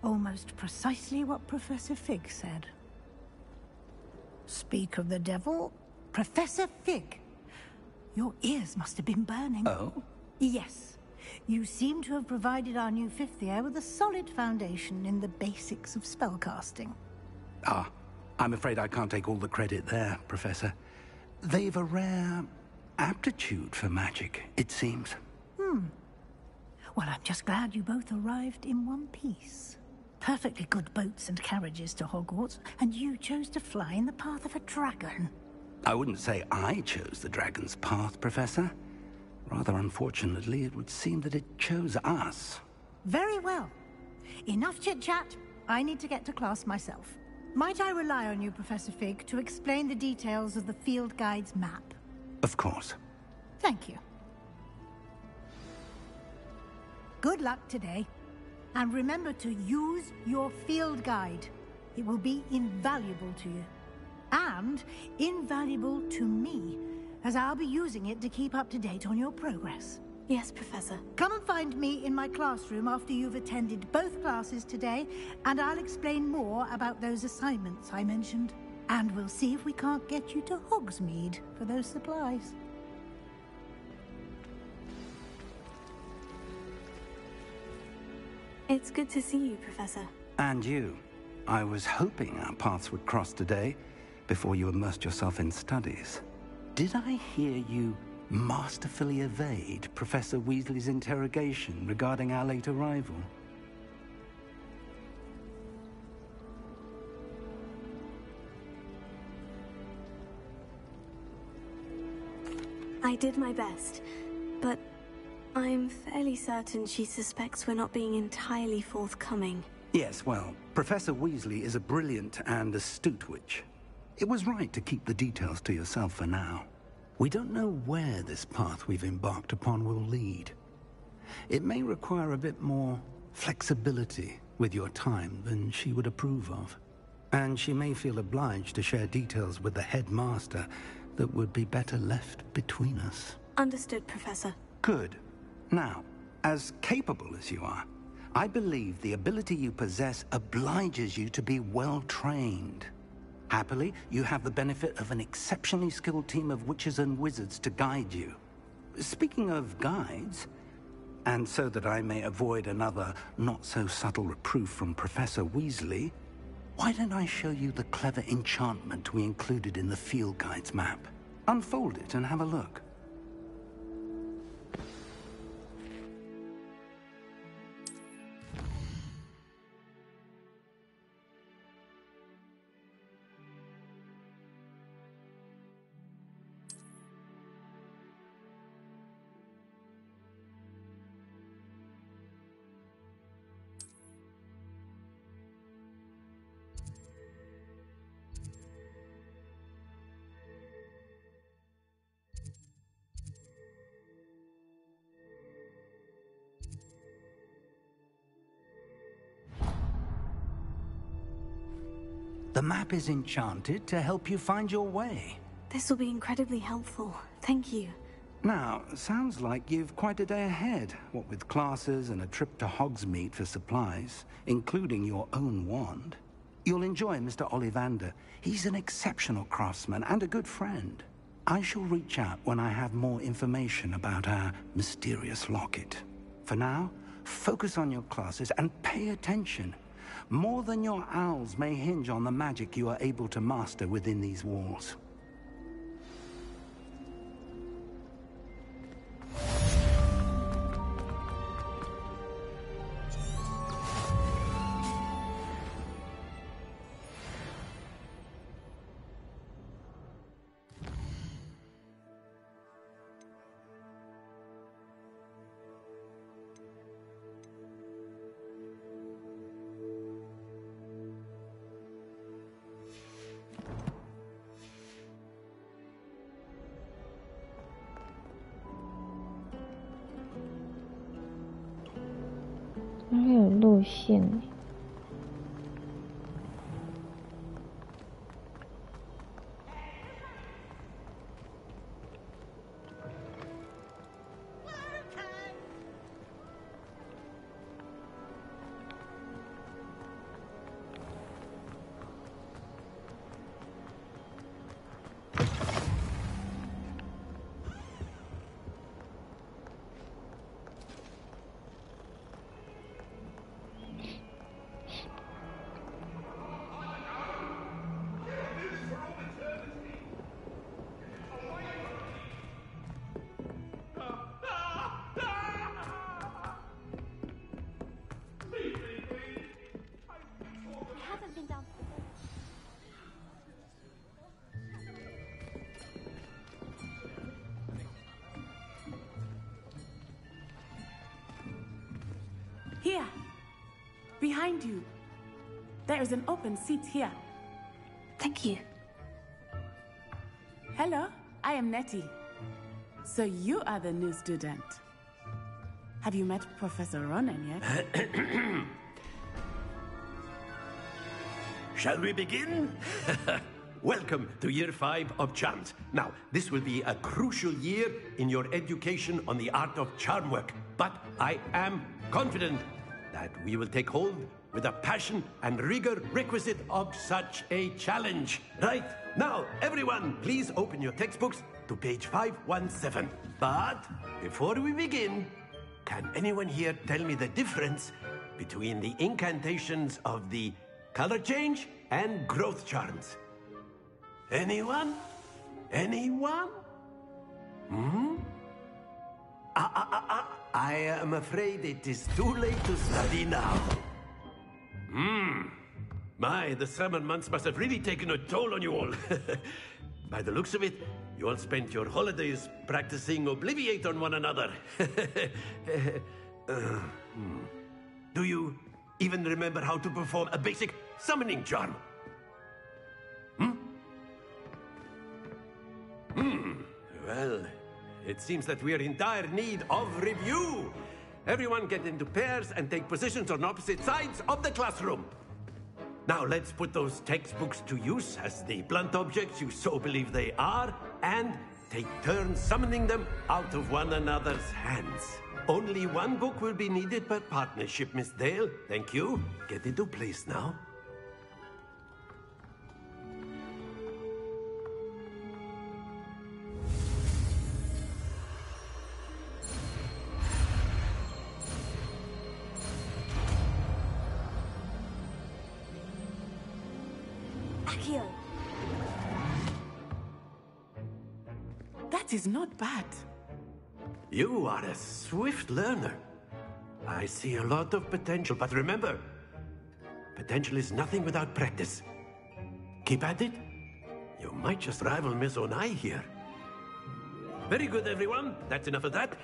Almost precisely what Professor Fig said. Speak of the devil, Professor Fig. Your ears must have been burning. Oh? Yes. You seem to have provided our new fifth year with a solid foundation in the basics of spellcasting. Ah, I'm afraid I can't take all the credit there, Professor. They've a rare aptitude for magic, it seems. Well, I'm just glad you both arrived in one piece. Perfectly good boats and carriages to Hogwarts, and you chose to fly in the path of a dragon. I wouldn't say I chose the dragon's path, Professor. Rather unfortunately, it would seem that it chose us. Very well. Enough chit-chat. I need to get to class myself. Might I rely on you, Professor Fig, to explain the details of the field guide's map? Of course. Thank you. Good luck today. And remember to use your field guide. It will be invaluable to you. And invaluable to me, as I'll be using it to keep up to date on your progress. Yes, Professor. Come and find me in my classroom after you've attended both classes today, and I'll explain more about those assignments I mentioned. And we'll see if we can't get you to Hogsmeade for those supplies. It's good to see you, Professor. And you. I was hoping our paths would cross today, before you immersed yourself in studies. Did I hear you masterfully evade Professor Weasley's interrogation regarding our late arrival? I did my best, but I'm fairly certain she suspects we're not being entirely forthcoming. Yes, well, Professor Weasley is a brilliant and astute witch. It was right to keep the details to yourself for now. We don't know where this path we've embarked upon will lead. It may require a bit more flexibility with your time than she would approve of. And she may feel obliged to share details with the headmaster that would be better left between us. Understood, Professor. Good. Now, as capable as you are, I believe the ability you possess obliges you to be well trained. Happily, you have the benefit of an exceptionally skilled team of witches and wizards to guide you. Speaking of guides, and so that I may avoid another not-so-subtle reproof from Professor Weasley, why don't I show you the clever enchantment we included in the field guide's map? Unfold it and have a look. The map is enchanted to help you find your way. This will be incredibly helpful. Thank you. Now, sounds like you've quite a day ahead, what with classes and a trip to Hogsmeade for supplies, including your own wand. You'll enjoy Mr. Ollivander. He's an exceptional craftsman and a good friend. I shall reach out when I have more information about our mysterious locket. For now, focus on your classes and pay attention. More than your owls may hinge on the magic you are able to master within these walls.还有路线呢。Here, behind you. There is an open seat here. Thank you. Hello, I am Nettie. So you are the new student. Have you met Professor Ronan yet? Shall we begin? Welcome to Year 5 of Charms. Now, this will be a crucial year in your education on the art of charm work. But I am confident that we will take hold with the passion and rigor requisite of such a challenge. Right, now, everyone, please open your textbooks to page 517. But before we begin, can anyone here tell me the difference between the incantations of the color change and growth charms? Anyone? Anyone? I am afraid it is too late to study now. My, the summer months must have really taken a toll on you all. By the looks of it, you all spent your holidays practicing Obliviate on one another. Do you even remember how to perform a basic summoning charm? Well, it seems that we are in dire need of review. Everyone get into pairs and take positions on opposite sides of the classroom. Now let's put those textbooks to use as the blunt objects you so believe they are, and take turns summoning them out of one another's hands. Only one book will be needed per partnership, Miss Dale. Thank you. Get into place now. Accio. That is not bad. You are a swift learner. I see a lot of potential, but remember, potential is nothing without practice. Keep at it. You might just rival Miss Onai here. Very good, everyone. That's enough of that.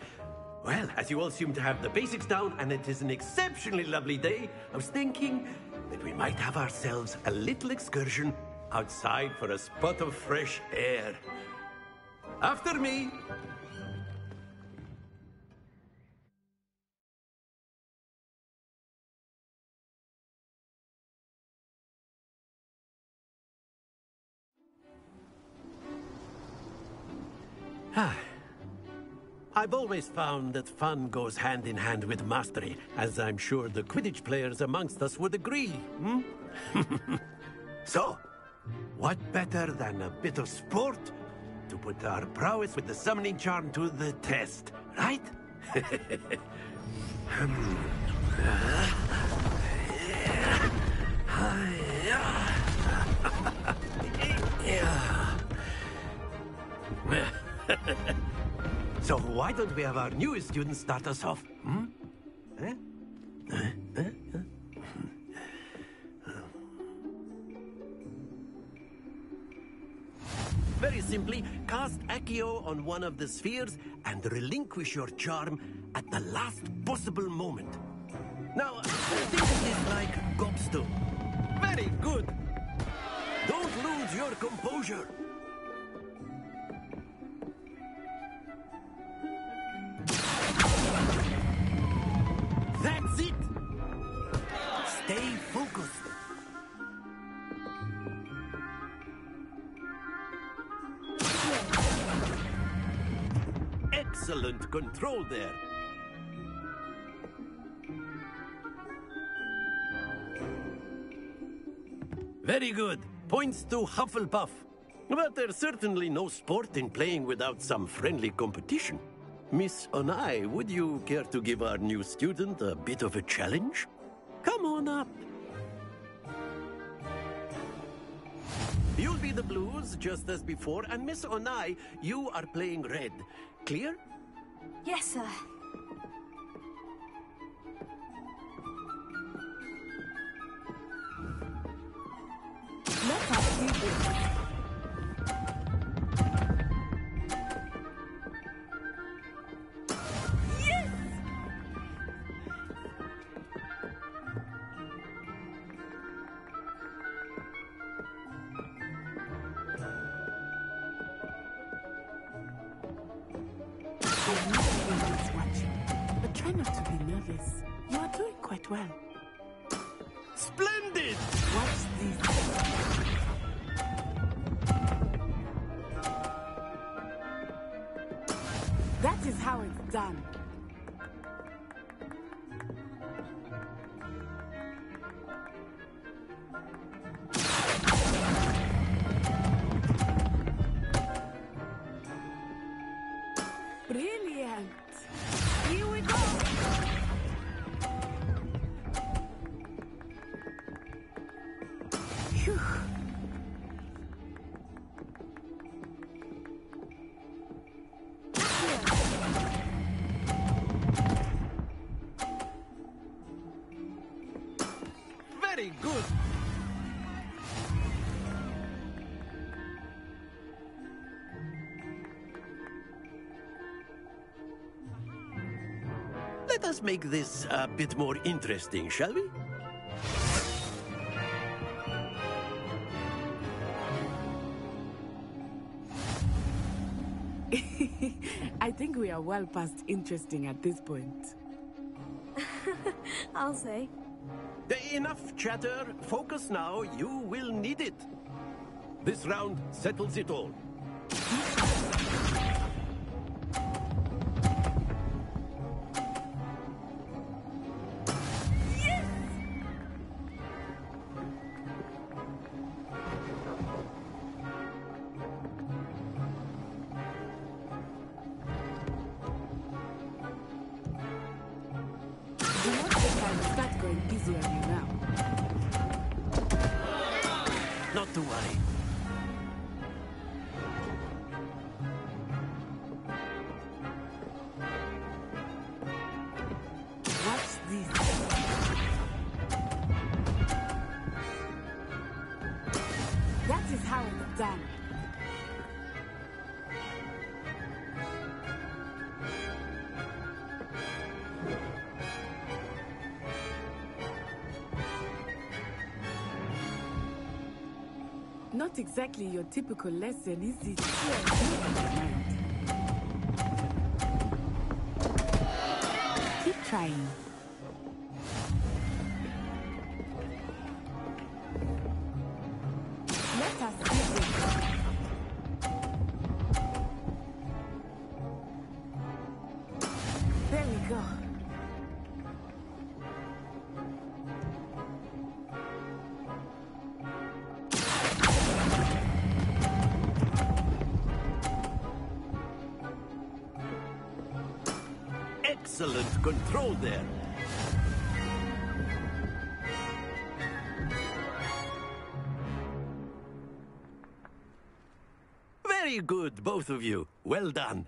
Well, as you all seem to have the basics down, and it is an exceptionally lovely day, I was thinking that we might have ourselves a little excursion outside for a spot of fresh air. After me. I've always found that fun goes hand in hand with mastery, as I'm sure the Quidditch players amongst us would agree, hmm? So, what better than a bit of sport to put our prowess with the summoning charm to the test, right? So why don't we have our newest student start us off? Hmm? Very simply, cast Accio on one of the spheres and relinquish your charm at the last possible moment. Now, think of this like gobstone. Very good. Don't lose your composure. That's it! Stay focused. Excellent control there. Very good. Points to Hufflepuff. But there's certainly no sport in playing without some friendly competition. Miss Onai, would you care to give our new student a bit of a challenge? Come on up. You'll be the blues, just as before, and Miss Onai, you are playing red. Clear? Yes, sir. Let us do this. But try not to be nervous. You are doing quite well. Splendid! Watch this. That is how it's done. Brilliant! Here we go! Phew. Very good! Let us make this a bit more interesting, shall we? I think we are well past interesting at this point. I'll say. Enough chatter. Focus now. You will need it. This round settles it all. Not to worry. What's this? That is how it's done. Not exactly your typical lesson, is it? Keep trying. Let us visit. There we go. Excellent control there. Very good, both of you. Well done.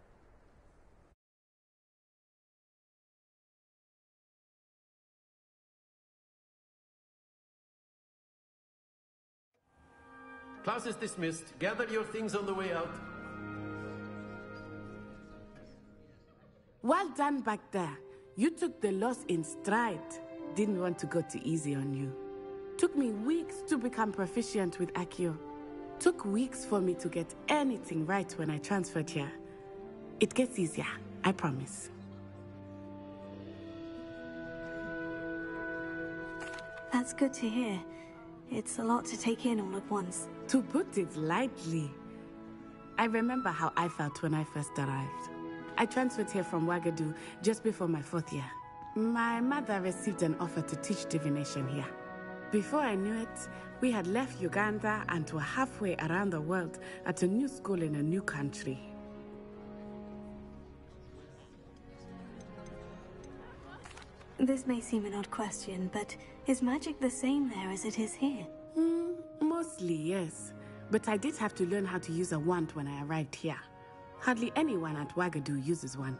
Class is dismissed. Gather your things on the way out. Well done back there. You took the loss in stride. Didn't want to go too easy on you. Took me weeks to become proficient with Accio. Took weeks for me to get anything right when I transferred here. It gets easier, I promise. That's good to hear. It's a lot to take in all at once. To put it lightly, I remember how I felt when I first arrived. I transferred here from Ouagadougou just before my 4th year. My mother received an offer to teach divination here. Before I knew it, we had left Uganda and were halfway around the world at a new school in a new country. This may seem an odd question, but is magic the same there as it is here? Mostly, yes. But I did have to learn how to use a wand when I arrived here. Hardly anyone at Ouagadougou uses one.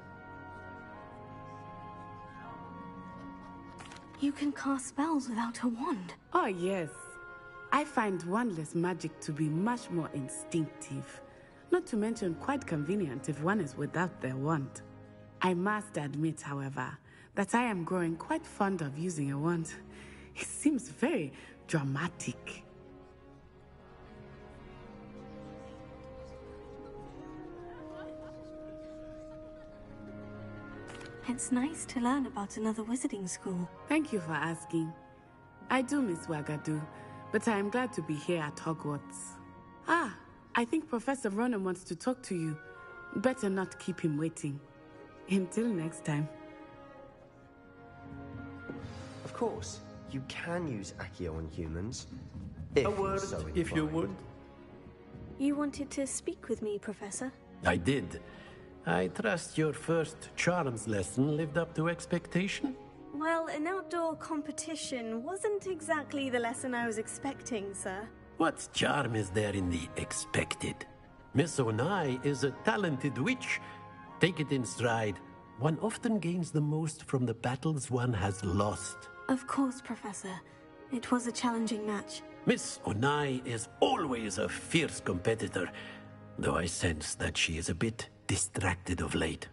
You can cast spells without a wand? Oh, yes. I find wandless magic to be much more instinctive. Not to mention quite convenient if one is without their wand. I must admit, however, that I am growing quite fond of using a wand. It seems very dramatic. It's nice to learn about another wizarding school. Thank you for asking. I do miss Ouagadougou, but I am glad to be here at Hogwarts. Ah, I think Professor Ronan wants to talk to you. Better not keep him waiting. Until next time. Of course, you can use Accio on humans. A word, if you would. You wanted to speak with me, Professor? I did. I trust your first charms lesson lived up to expectation? Well, an outdoor competition wasn't exactly the lesson I was expecting, sir. What charm is there in the expected? Miss Onai is a talented witch. Take it in stride. One often gains the most from the battles one has lost. Of course, Professor. It was a challenging match. Miss Onai is always a fierce competitor, though I sense that she is a bit distracted of late.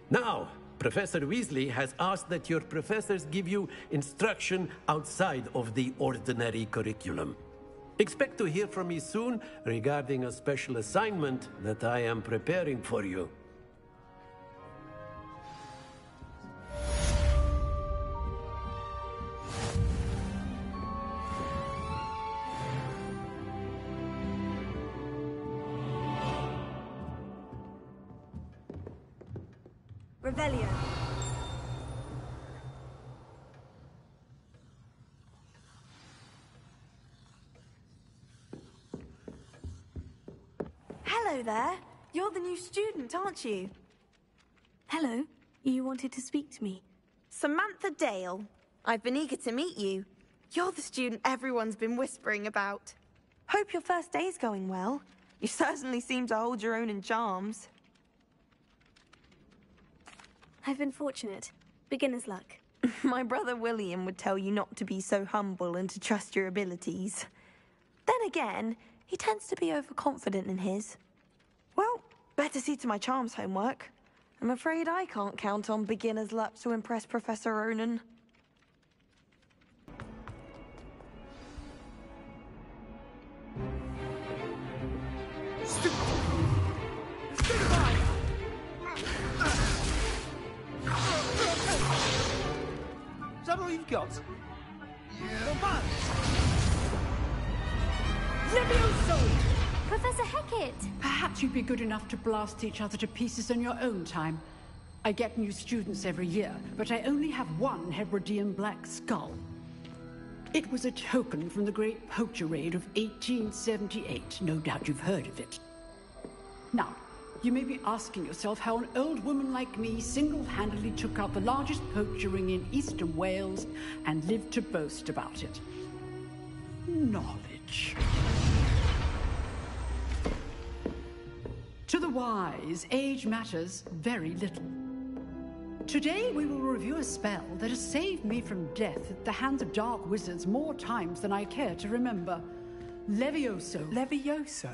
Now, Professor Weasley has asked that your professors give you instruction outside of the ordinary curriculum. Expect to hear from me soon regarding a special assignment that I am preparing for you. Revelio. Hello there. You're the new student, aren't you? Hello. You wanted to speak to me? Samantha Dale. I've been eager to meet you. You're the student everyone's been whispering about. Hope your first day's going well. You certainly seem to hold your own in charms. I've been fortunate. Beginner's luck. My brother William would tell you not to be so humble and to trust your abilities. Then again, he tends to be overconfident in his. Well, better see to my charms homework. I'm afraid I can't count on beginner's luck to impress Professor Ronan. Is that all you've got? Come on! Levioso! Professor Hecat! Perhaps you'd be good enough to blast each other to pieces on your own time. I get new students every year, but I only have one Hebridean black skull. It was a token from the Great Poacher Raid of 1878. No doubt you've heard of it. Now, you may be asking yourself how an old woman like me single-handedly took out the largest poacher ring in eastern Wales and lived to boast about it. Knowledge. To the wise, age matters very little. Today we will review a spell that has saved me from death at the hands of dark wizards more times than I care to remember. Levioso. Levioso?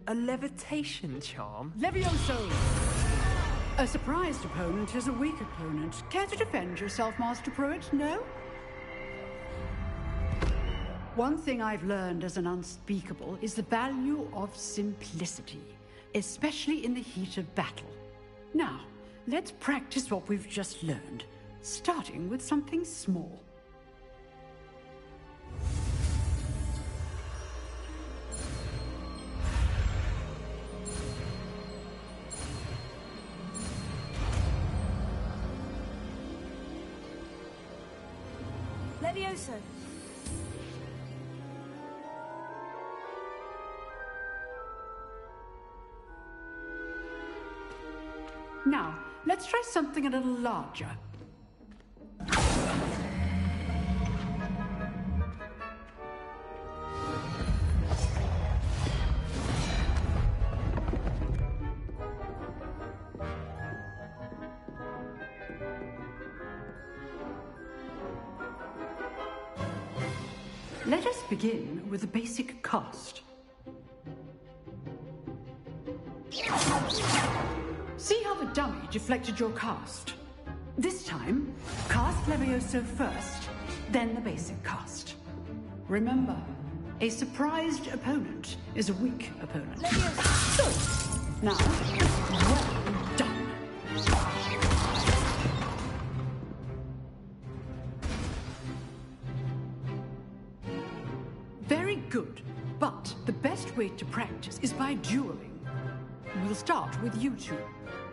A levitation charm? Levioso! A surprised opponent is a weak opponent. Care to defend yourself, Master Pruitt? No? One thing I've learned as an unspeakable is the value of simplicity, especially in the heat of battle. Now, let's practice what we've just learned, starting with something small. Levioso. Now, let's try something a little larger. Let us begin with the basic cast. See how the dummy deflected your cast? This time, cast Levioso first, then the basic cast. Remember, a surprised opponent is a weak opponent. So, now, well done. Very good, but the best way to practice is by dueling. We'll start with you two.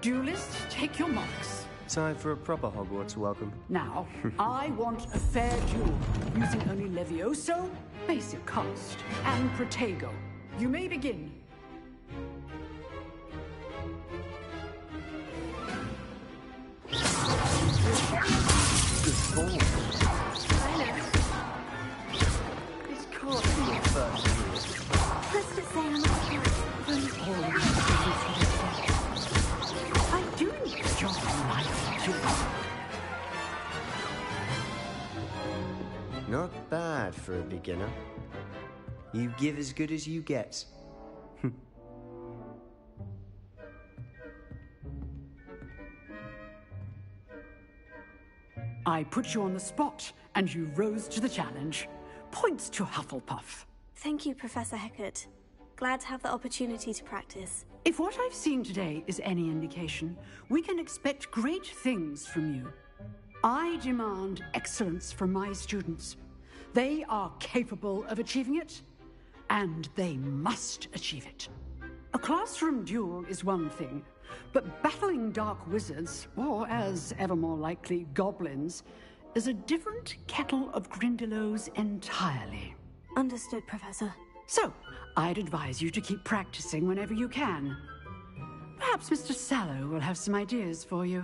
Duelists, take your marks. Time for a proper Hogwarts welcome. Now, I want a fair duel, using only Levioso, basic cast, and Protego. You may begin. This can't be your first year. Let's just say I'm not I do enjoy life too. Not bad for a beginner. You give as good as you get. I put you on the spot, and you rose to the challenge. Points to Hufflepuff. Thank you, Professor Hecat. Glad to have the opportunity to practice. If what I've seen today is any indication, we can expect great things from you. I demand excellence from my students. They are capable of achieving it, and they must achieve it. A classroom duel is one thing, but battling dark wizards, or as ever more likely, goblins, is a different kettle of Grindylows entirely. Understood, Professor. So, I'd advise you to keep practicing whenever you can. Perhaps Mr. Sallow will have some ideas for you.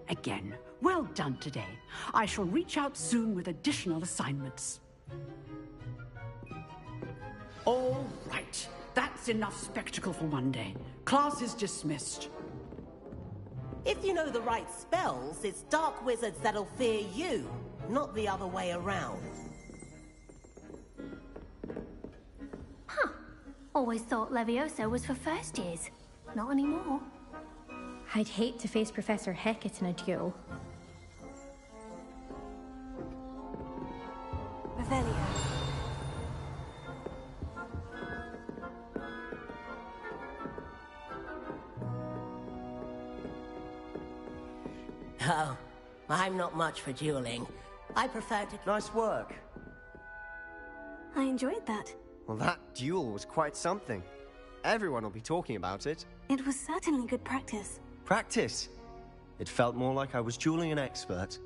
Again, well done today. I shall reach out soon with additional assignments. All right. That's enough spectacle for one day. Class is dismissed. If you know the right spells, it's dark wizards that'll fear you, not the other way around. Huh. Always thought Leviosa was for first years. Not anymore. I'd hate to face Professor Hecat in a duel. Revelio. Oh, I'm not much for dueling. I prefer to... Nice work. I enjoyed that. Well, that duel was quite something. Everyone will be talking about it. It was certainly good practice. Practice? It felt more like I was dueling an expert.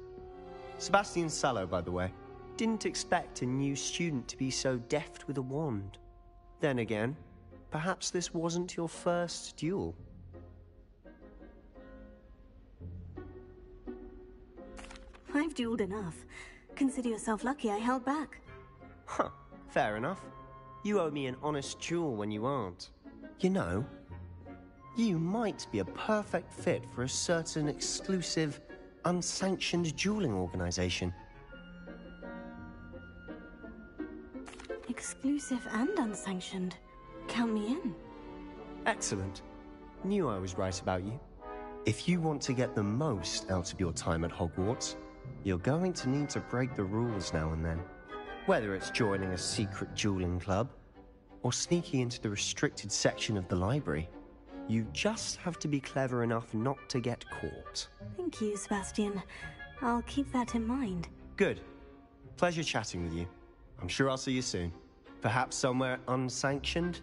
Sebastian Sallow, by the way. Didn't expect a new student to be so deft with a wand. Then again, perhaps this wasn't your first duel. I've dueled enough. Consider yourself lucky I held back. Huh, fair enough. You owe me an honest duel when you aren't. You know, you might be a perfect fit for a certain exclusive, unsanctioned dueling organization. Exclusive and unsanctioned. Count me in. Excellent. Knew I was right about you. If you want to get the most out of your time at Hogwarts, you're going to need to break the rules now and then. Whether it's joining a secret dueling club, or sneaking into the restricted section of the library, you just have to be clever enough not to get caught. Thank you, Sebastian. I'll keep that in mind. Good. Pleasure chatting with you. I'm sure I'll see you soon. Perhaps somewhere unsanctioned?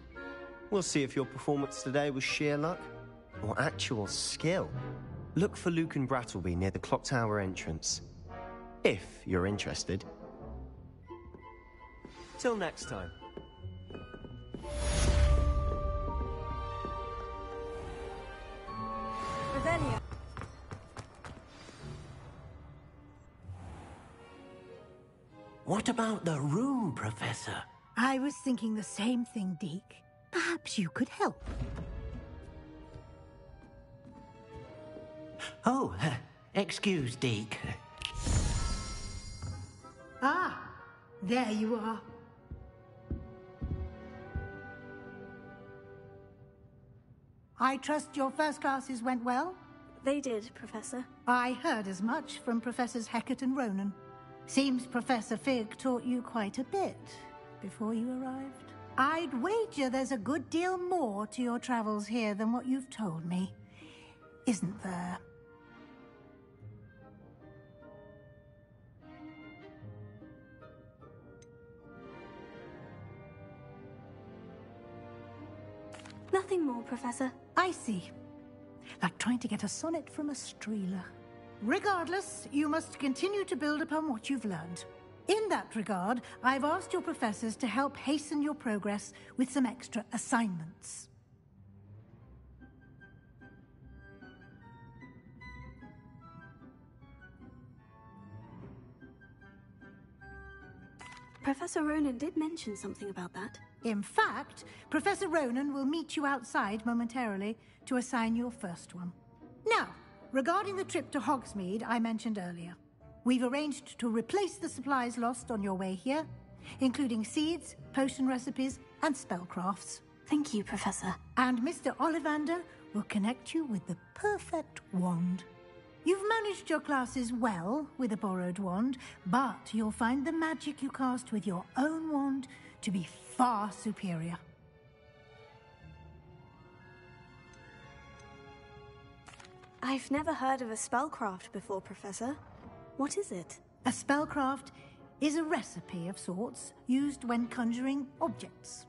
We'll see if your performance today was sheer luck, or actual skill. Look for Luke and Brattleby near the clock tower entrance. If you're interested. Till next time. Revelio. What about the room, Professor? I was thinking the same thing, Deke. Perhaps you could help. Oh, excuse, Deke. Ah, there you are. I trust your first classes went well? They did, Professor. I heard as much from Professors Hecat and Ronan. Seems Professor Fig taught you quite a bit before you arrived. I'd wager there's a good deal more to your travels here than what you've told me. Isn't there? Nothing more, Professor. I see. Like trying to get a sonnet from a streeler. Regardless, you must continue to build upon what you've learned. In that regard, I've asked your professors to help hasten your progress with some extra assignments. Professor Ronan did mention something about that. In fact, Professor Ronan will meet you outside momentarily to assign your first one. Now, regarding the trip to Hogsmeade I mentioned earlier, we've arranged to replace the supplies lost on your way here, including seeds, potion recipes, and spellcrafts. Thank you, Professor. And Mr. Ollivander will connect you with the perfect wand. You've managed your classes well with a borrowed wand, but you'll find the magic you cast with your own wand to be far superior. I've never heard of a spellcraft before, Professor. What is it? A spellcraft is a recipe of sorts used when conjuring objects.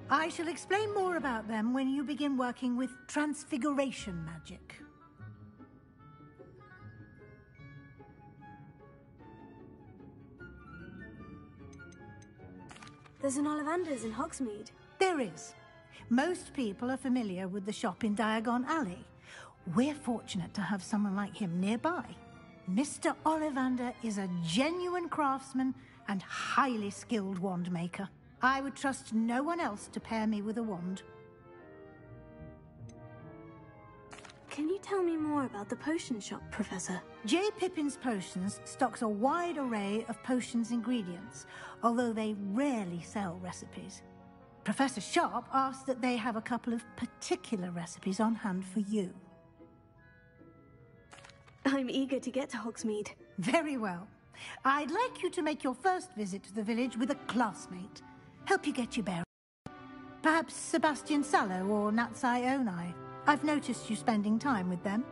I shall explain more about them when you begin working with transfiguration magic. There's an Ollivander's in Hogsmeade. There is. Most people are familiar with the shop in Diagon Alley. We're fortunate to have someone like him nearby. Mr. Ollivander is a genuine craftsman and highly skilled wand maker. I would trust no one else to pair me with a wand. Can you tell me more about the potion shop, Professor? J. Pippin's Potions stocks a wide array of potions ingredients, although they rarely sell recipes. Professor Sharp asked that they have a couple of particular recipes on hand for you. I'm eager to get to Hogsmeade. Very well. I'd like you to make your first visit to the village with a classmate. Help you get your bearings. Perhaps Sebastian Sallow or Natsai Onai. I've noticed you spending time with them.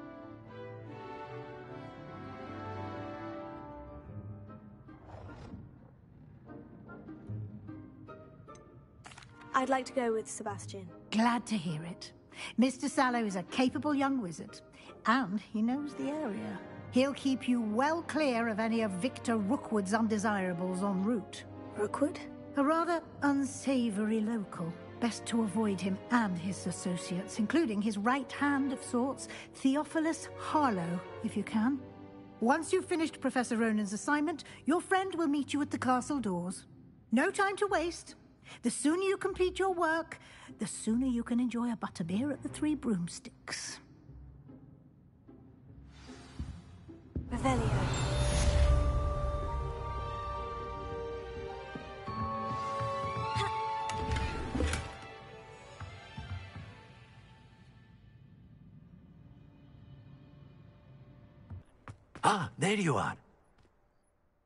I'd like to go with Sebastian. Glad to hear it. Mr. Sallow is a capable young wizard, and he knows the area. He'll keep you well clear of any of Victor Rookwood's undesirables en route. Rookwood? A rather unsavory local. Best to avoid him and his associates, including his right hand of sorts, Theophilus Harlow, if you can. Once you've finished Professor Ronan's assignment, your friend will meet you at the castle doors. No time to waste. The sooner you complete your work, the sooner you can enjoy a butterbeer at the Three Broomsticks. Revelio. Ah, there you are.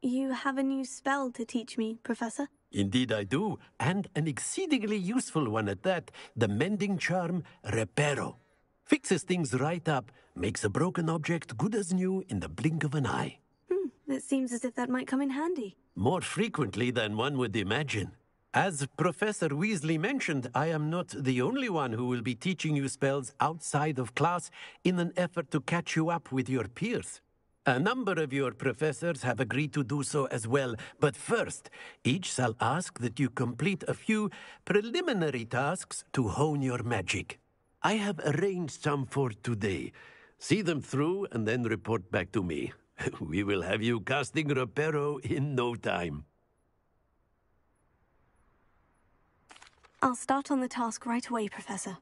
You have a new spell to teach me, Professor? Indeed I do, and an exceedingly useful one at that. The mending charm, 𝑅𝑒𝒸𝑜. Fixes things right up, makes a broken object good as new in the blink of an eye. It seems as if that might come in handy. More frequently than one would imagine. As Professor Weasley mentioned, I am not the only one who will be teaching you spells outside of class in an effort to catch you up with your peers. A number of your professors have agreed to do so as well, but first, each shall ask that you complete a few preliminary tasks to hone your magic. I have arranged some for today. See them through and then report back to me. We will have you casting 𝑅𝑒𝒸𝑜 in no time. I'll start on the task right away, Professor.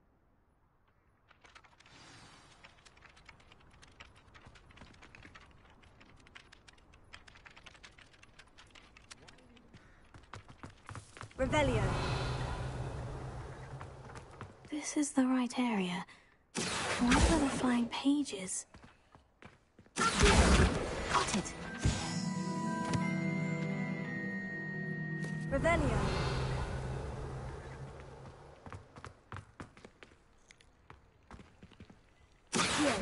Revelio. This is the right area. What are the flying pages? Got it. Revelio. Here.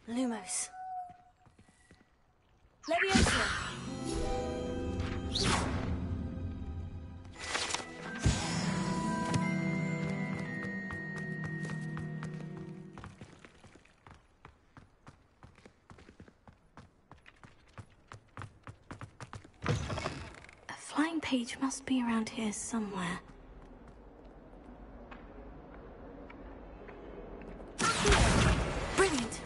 Lumos. Leviosa. A flying page must be around here somewhere. Brilliant!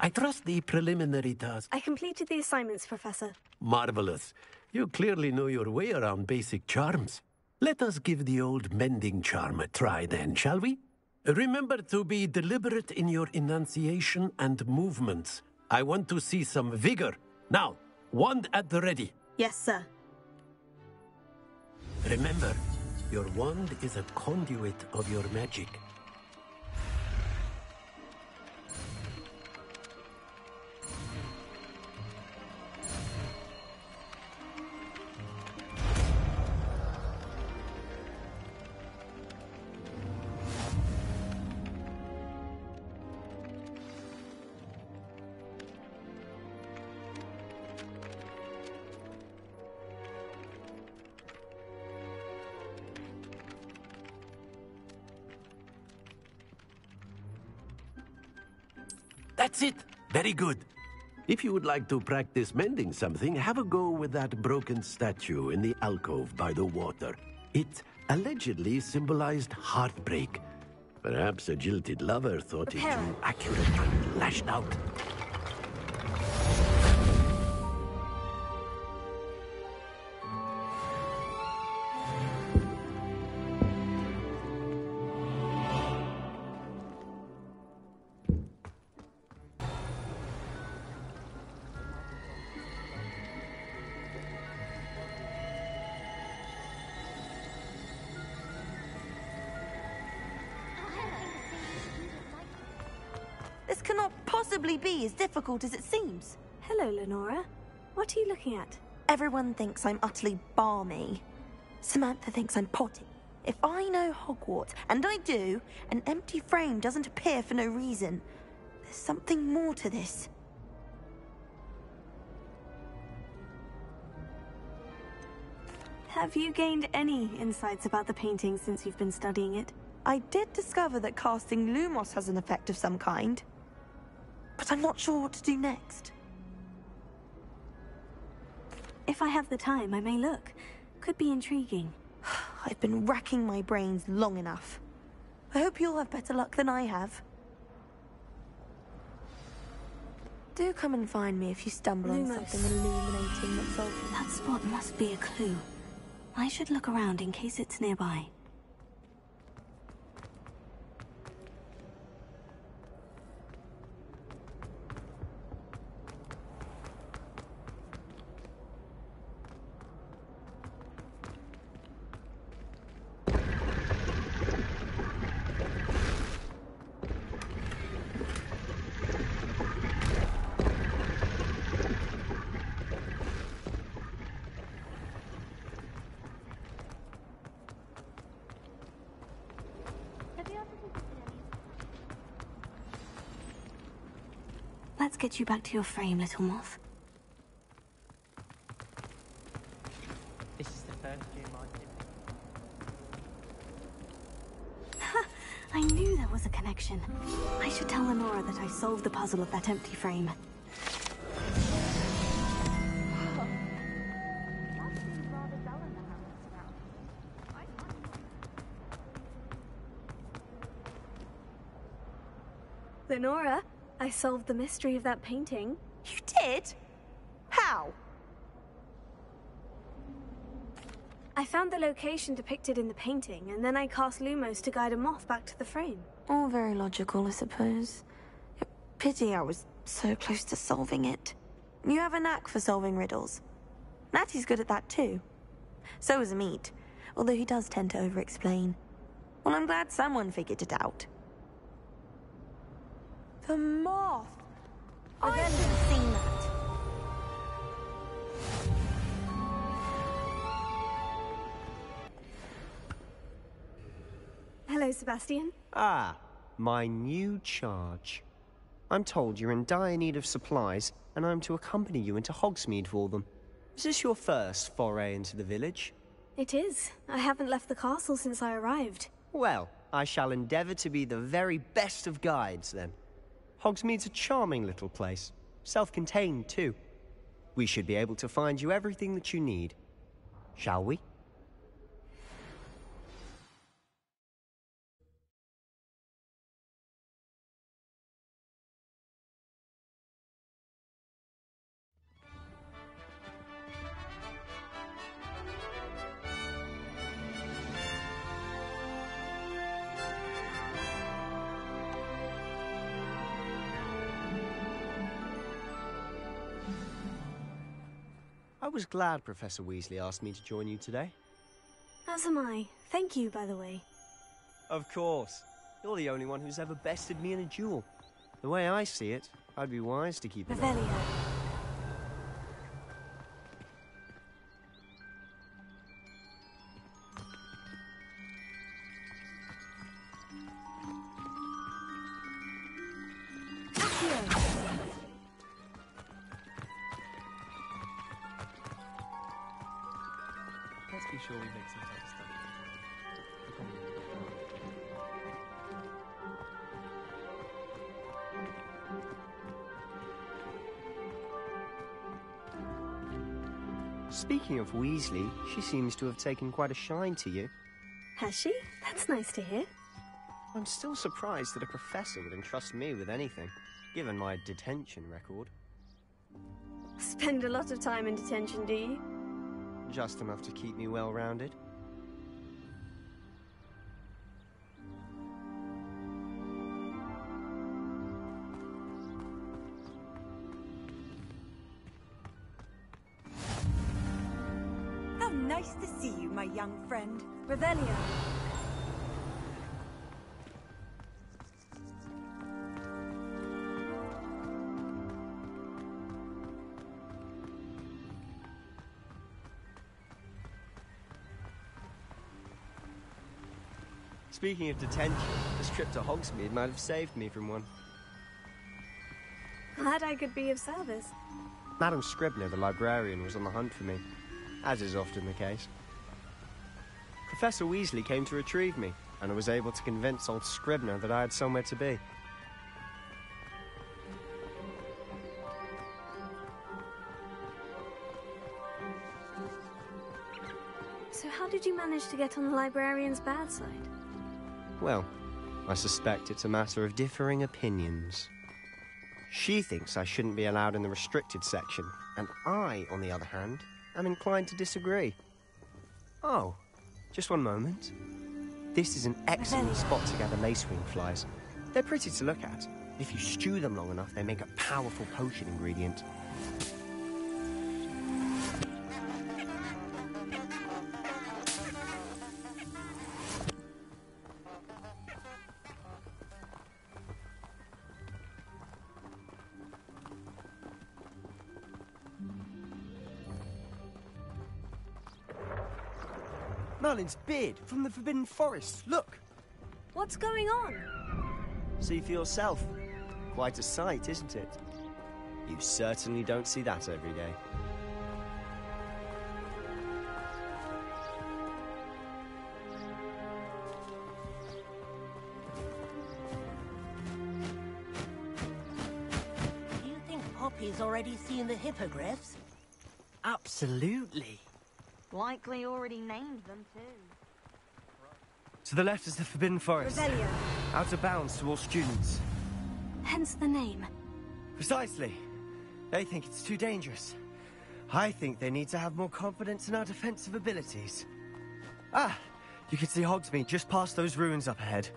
I trust the preliminary task. I completed the assignments, Professor. Marvelous. You clearly know your way around basic charms. Let us give the old mending charm a try then, shall we? Remember to be deliberate in your enunciation and movements. I want to see some vigor. Now, wand at the ready. Yes, sir. Remember, your wand is a conduit of your magic. That's it. Very good. If you would like to practice mending something, have a go with that broken statue in the alcove by the water. It allegedly symbolized heartbreak. Perhaps a jilted lover thought it too accurate and lashed out. This cannot possibly be as difficult as it seems. Hello, Lenora. What are you looking at? Everyone thinks I'm utterly balmy. Samantha thinks I'm potty. If I know Hogwarts, and I do, an empty frame doesn't appear for no reason. There's something more to this. Have you gained any insights about the painting since you've been studying it? I did discover that casting Lumos has an effect of some kind. But I'm not sure what to do next. If I have the time, I may look. Could be intriguing. I've been racking my brains long enough. I hope you'll have better luck than I have. Do come and find me if you stumble on something illuminating that's all. That spot must be a clue. I should look around in case it's nearby. Let's get you back to your frame, little moth. This is the first year Ha! I knew there was a connection. I should tell Lenora that I solved the puzzle of that empty frame. Lenora, I solved the mystery of that painting. You did? How? I found the location depicted in the painting, and then I cast Lumos to guide a moth back to the frame. All very logical, I suppose. Pity I was so close to solving it. You have a knack for solving riddles. Natty's good at that too. So is Amit, although he does tend to over-explain. Well, I'm glad someone figured it out. The moth! I haven't seen that. Hello, Sebastian. Ah, my new charge. I'm told you're in dire need of supplies, and I'm to accompany you into Hogsmeade for them. Is this your first foray into the village? It is. I haven't left the castle since I arrived. Well, I shall endeavour to be the very best of guides, then. Hogsmeade's a charming little place. Self-contained, too. We should be able to find you everything that you need. Shall we? I was glad Professor Weasley asked me to join you today. As am I. Thank you, by the way. Of course. You're the only one who's ever bested me in a duel. The way I see it, I'd be wise to keep it. Revelio. Let's be sure we make some time to study. Speaking of Weasley, she seems to have taken quite a shine to you. Has she? That's nice to hear. I'm still surprised that a professor would entrust me with anything, given my detention record. Spend a lot of time in detention, do you? Just enough to keep me well-rounded. How nice to see you, my young friend. Revelio. Speaking of detention, this trip to Hogsmeade might have saved me from one. Glad I could be of service. Madam Scribner, the librarian, was on the hunt for me, as is often the case. Professor Weasley came to retrieve me, and I was able to convince old Scribner that I had somewhere to be. So how did you manage to get on the librarian's bad side? Well, I suspect it's a matter of differing opinions. She thinks I shouldn't be allowed in the restricted section, and I, on the other hand, am inclined to disagree. Oh, just one moment. This is an excellent spot to gather lacewing flies. They're pretty to look at. If you stew them long enough, they make a powerful potion ingredient. Merlin's beard from the Forbidden Forest. Look! What's going on? See for yourself. Quite a sight, isn't it? You certainly don't see that every day. Do you think Poppy's already seen the hippogriffs? Absolutely. Likely already named them too. To the left is the Forbidden Forest. Revelio. Out of bounds to all students. Hence the name. Precisely. They think it's too dangerous. I think they need to have more confidence in our defensive abilities. Ah! You can see Hogsmeade just past those ruins up ahead.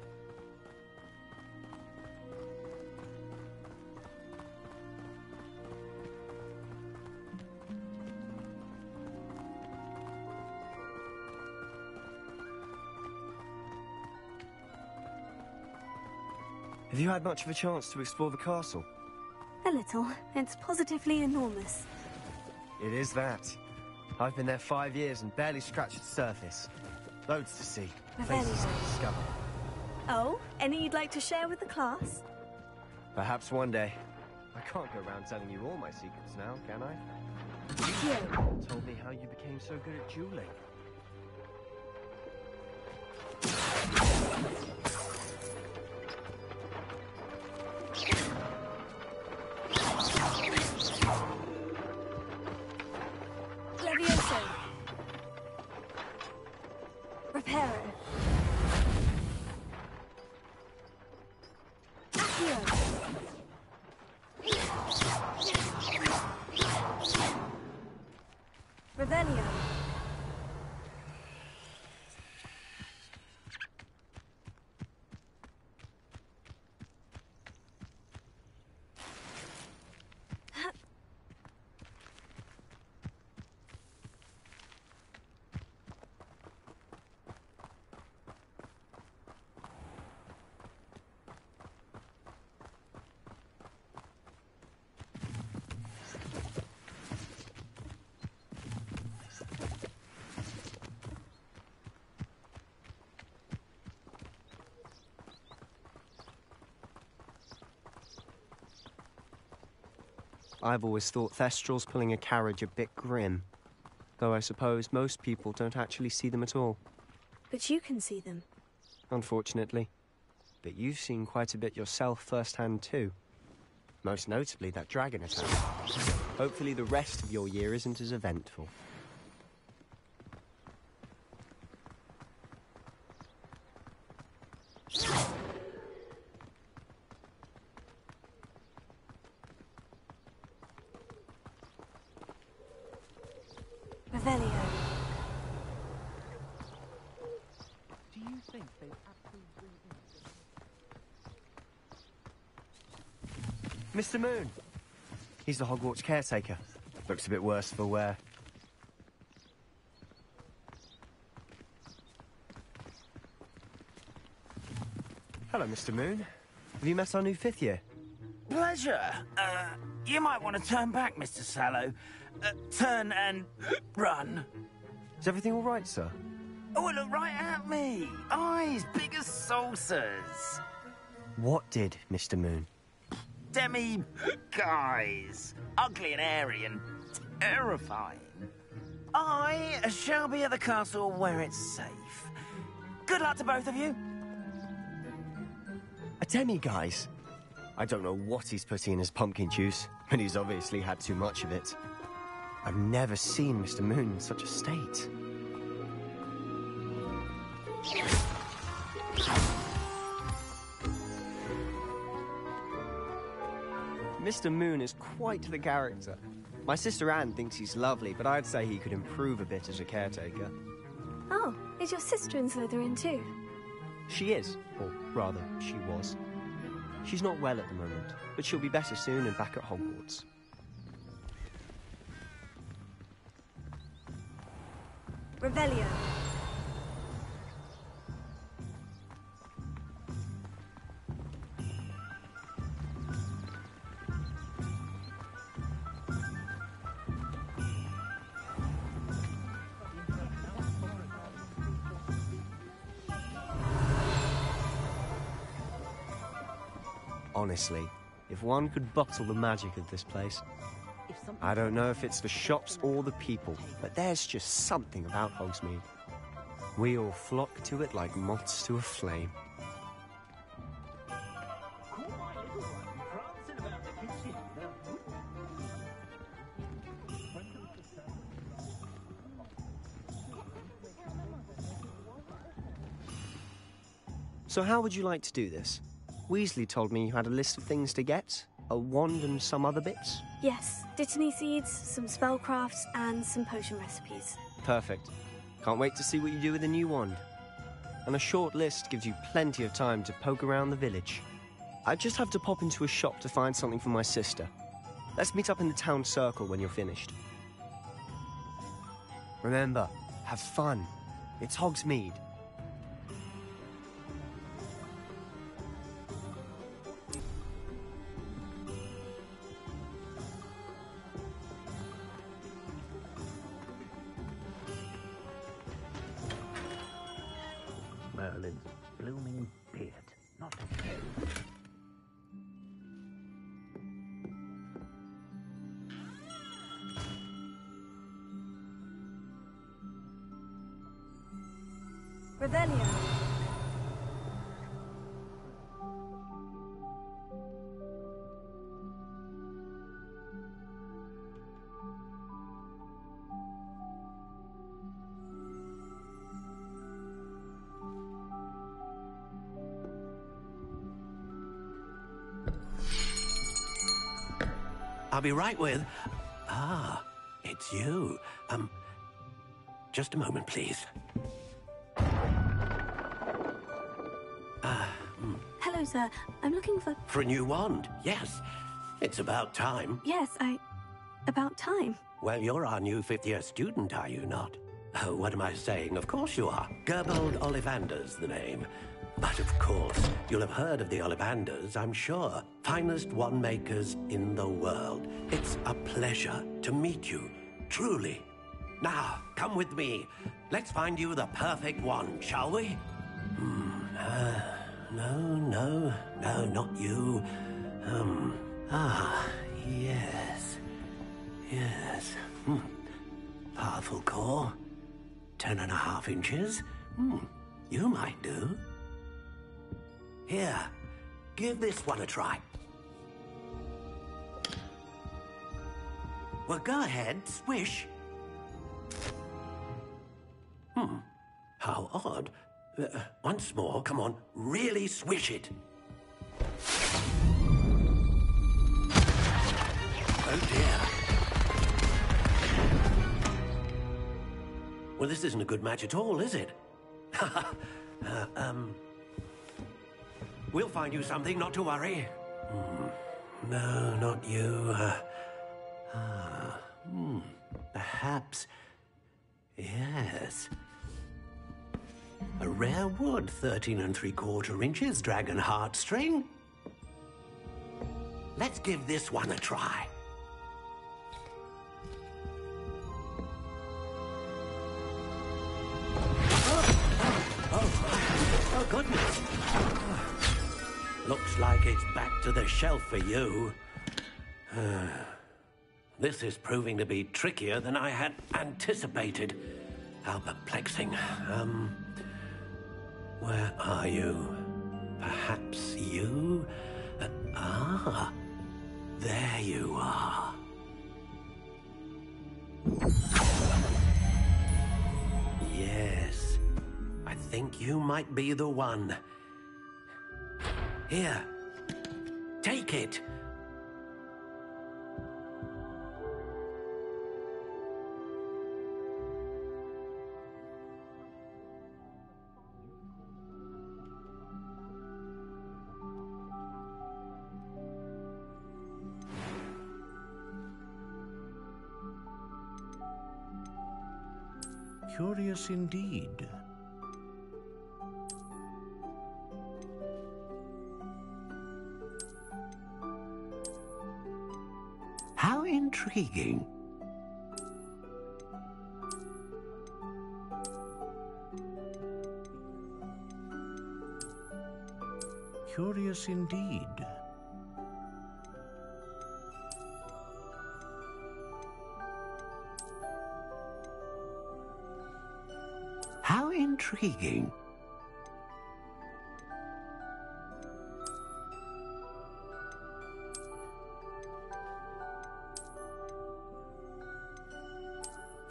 Have you had much of a chance to explore the castle? A little. It's positively enormous. It is that. I've been there 5 years and barely scratched the surface. Loads to see. Places to discover. Oh, any you'd like to share with the class? Perhaps one day. I can't go around telling you all my secrets now, can I? You told me how you became so good at dueling. Levioso. Reparo. Accio. Revelio. I've always thought Thestrals pulling a carriage a bit grim. Though I suppose most people don't actually see them at all. But you can see them. Unfortunately. But you've seen quite a bit yourself firsthand too. Most notably that dragon attack. Hopefully the rest of your year isn't as eventful. Revelio. Do you think they've absolutely... Mr. Moon. He's the Hogwarts caretaker. Looks a bit worse for wear. Hello, Mr. Moon. Have you met our new 5th year? Pleasure. You might want to turn back, Mr. Sallow. Turn and run. Is everything all right, sir? Oh, look right at me. Eyes big as saucers. What did, Mr. Moon? Demi guys. Ugly and airy and terrifying. I shall be at the castle where it's safe. Good luck to both of you. A demi-guise? I don't know what he's putting in his pumpkin juice, but he's obviously had too much of it. I've never seen Mr. Moon in such a state. Mr. Moon is quite the character. My sister Anne thinks he's lovely, but I'd say he could improve a bit as a caretaker. Oh, is your sister in Slytherin too? She is, or rather, she was. She's not well at the moment, but she'll be better soon and back at Hogwarts. Revelio. Honestly, if one could bottle the magic of this place. I don't know if it's the shops or the people, but there's just something about Hogsmeade. We all flock to it like moths to a flame. So how would you like to do this? Weasley told me you had a list of things to get, a wand and some other bits. Yes, Dittany seeds, some spellcrafts, and some potion recipes. Perfect. Can't wait to see what you do with the new wand. And a short list gives you plenty of time to poke around the village. I just have to pop into a shop to find something for my sister. Let's meet up in the town circle when you're finished. Remember, have fun. It's Hogsmeade. Merlin's blooming beard, not Revelio. I'll be right with... Ah, it's you. Just a moment, please. Hello, sir. I'm looking for... For a new wand, yes. It's about time. Yes, about time. Well, you're our new 5th year student, are you not? Oh, what am I saying? Of course you are. 𝑔𝑢𝑟𝑒𝒻𝑎ld Ollivander's the name. But of course, you'll have heard of the Ollivanders, I'm sure. Finest wand makers in the world. It's a pleasure to meet you, truly. Now, come with me. Let's find you the perfect wand, shall we? No, not you. Yes. Powerful core. 10.5 inches. You might do. Here, give this one a try. Well, go ahead, swish. How odd. Once more, come on, really swish it. Oh dear. Well, this isn't a good match at all, is it? We'll find you something, not to worry. No, not you. Perhaps... Yes. A rare wood, 13 3/4 inches, dragon heartstring. Let's give this one a try. Oh, goodness. Looks like it's back to the shelf for you. This is proving to be trickier than I had anticipated. How perplexing. Where are you? Perhaps you? There you are. Yes, I think you might be the one. Here, take it. Curious indeed. How intriguing. Curious indeed. How intriguing.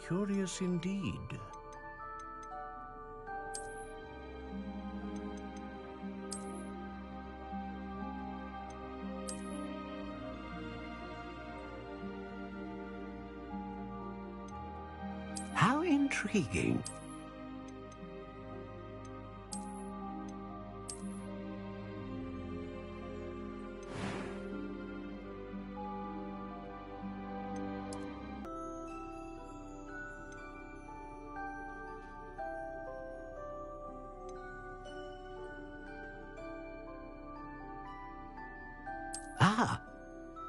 Curious indeed. How intriguing.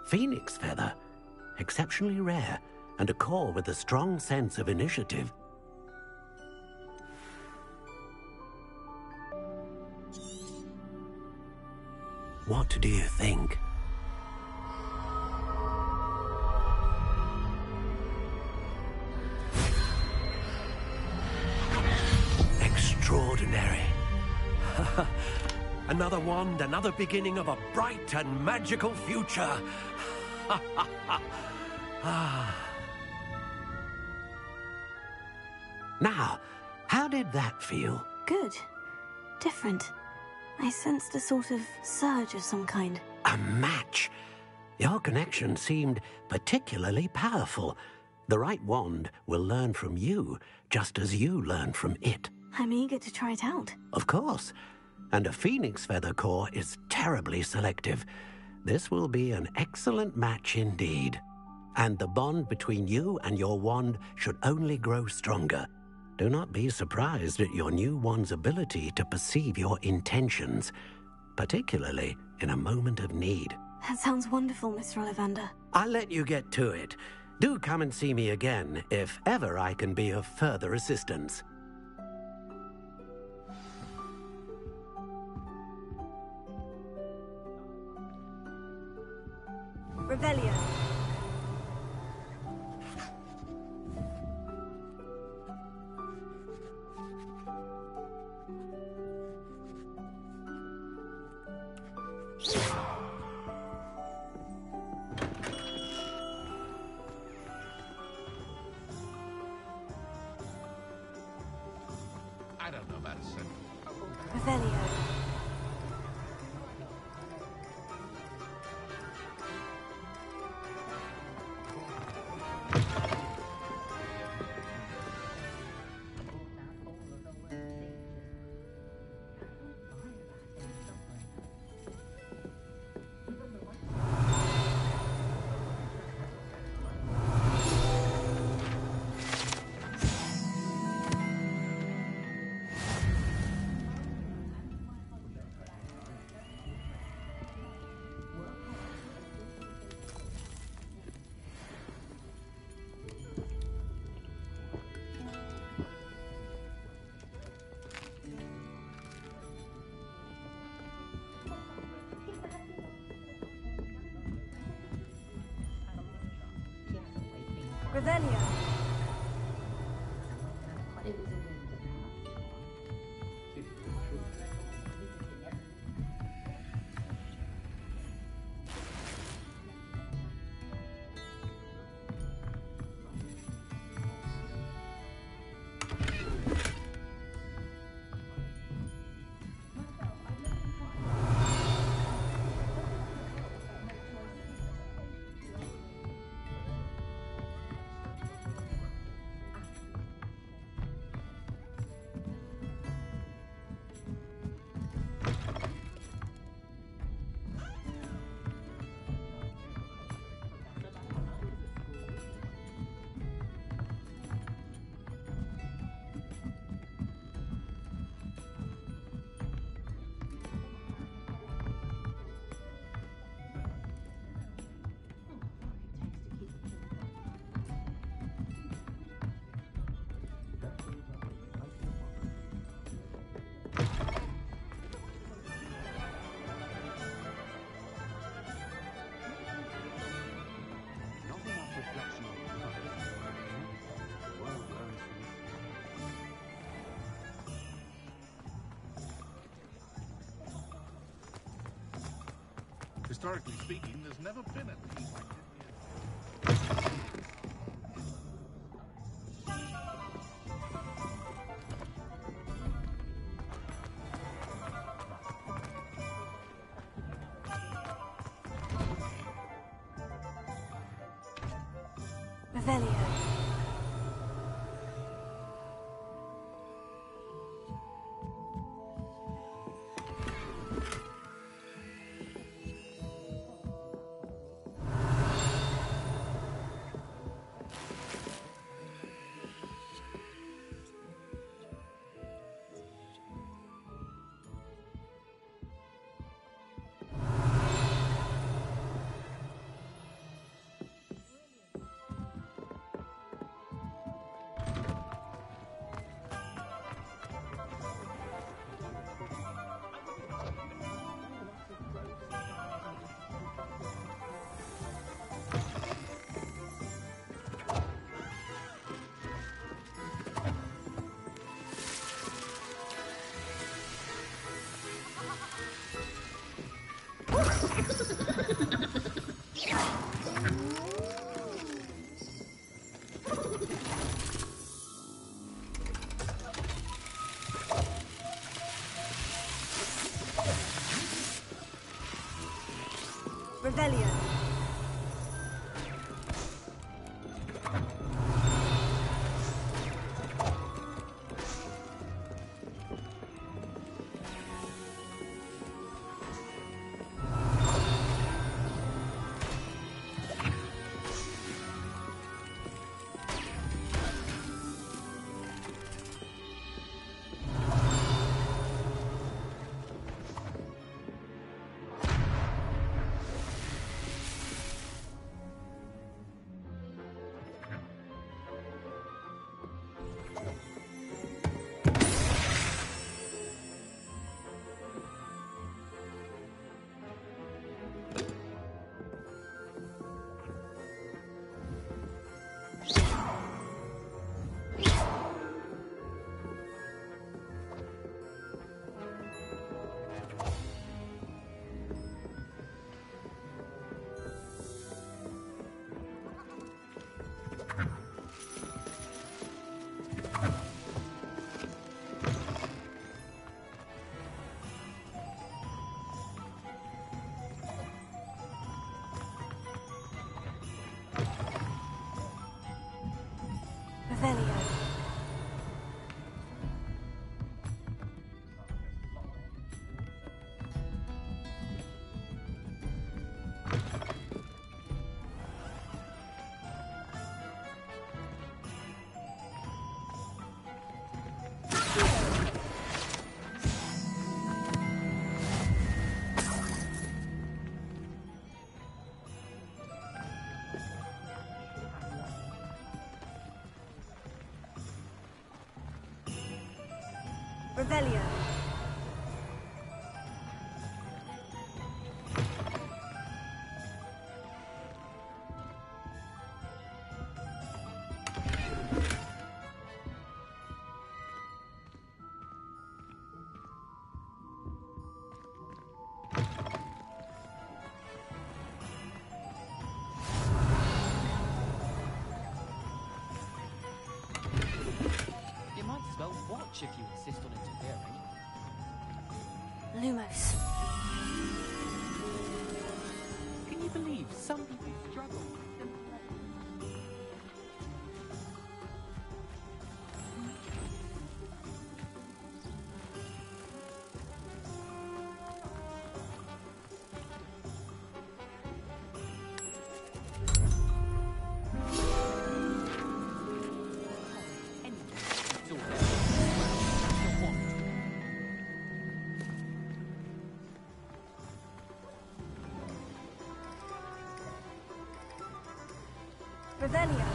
Phoenix feather. Exceptionally rare, and a core with a strong sense of initiative. What do you think? Extraordinary. Another wand, another beginning of a bright and magical future. Now, how did that feel? Good. Different. I sensed a sort of surge of some kind. A match. Your connection seemed particularly powerful. The right wand will learn from you, just as you learn from it. I'm eager to try it out. Of course. And a phoenix feather core is terribly selective. This will be an excellent match indeed. And the bond between you and your wand should only grow stronger. Do not be surprised at your new wand's ability to perceive your intentions, particularly in a moment of need. That sounds wonderful, Mr. Ollivander. I'll let you get to it. Do come and see me again if ever I can be of further assistance. Revelio. I don't know about it. Revelio. Revelio. Historically speaking, there's never been a piece like it. Revelio. Revelio. Revelio. Revelio. Much if you insist on interfering. Lumos. Can you believe some people struggle with simple letters? Revelio.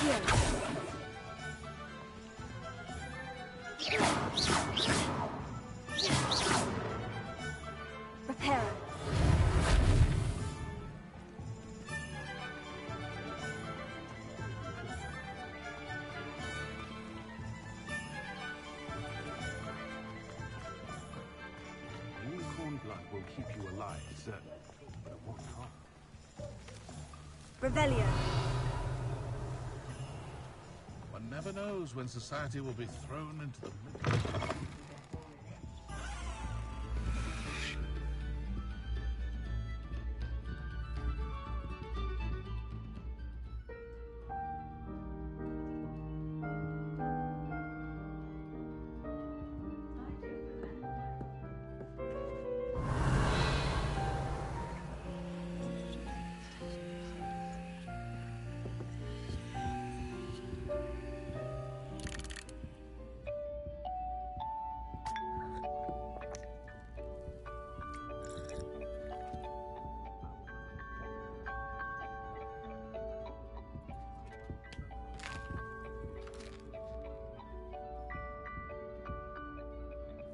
Here. Repair. Blood will keep you alive, certainly. But at what cost? Revelio. One never knows when society will be thrown into the middle.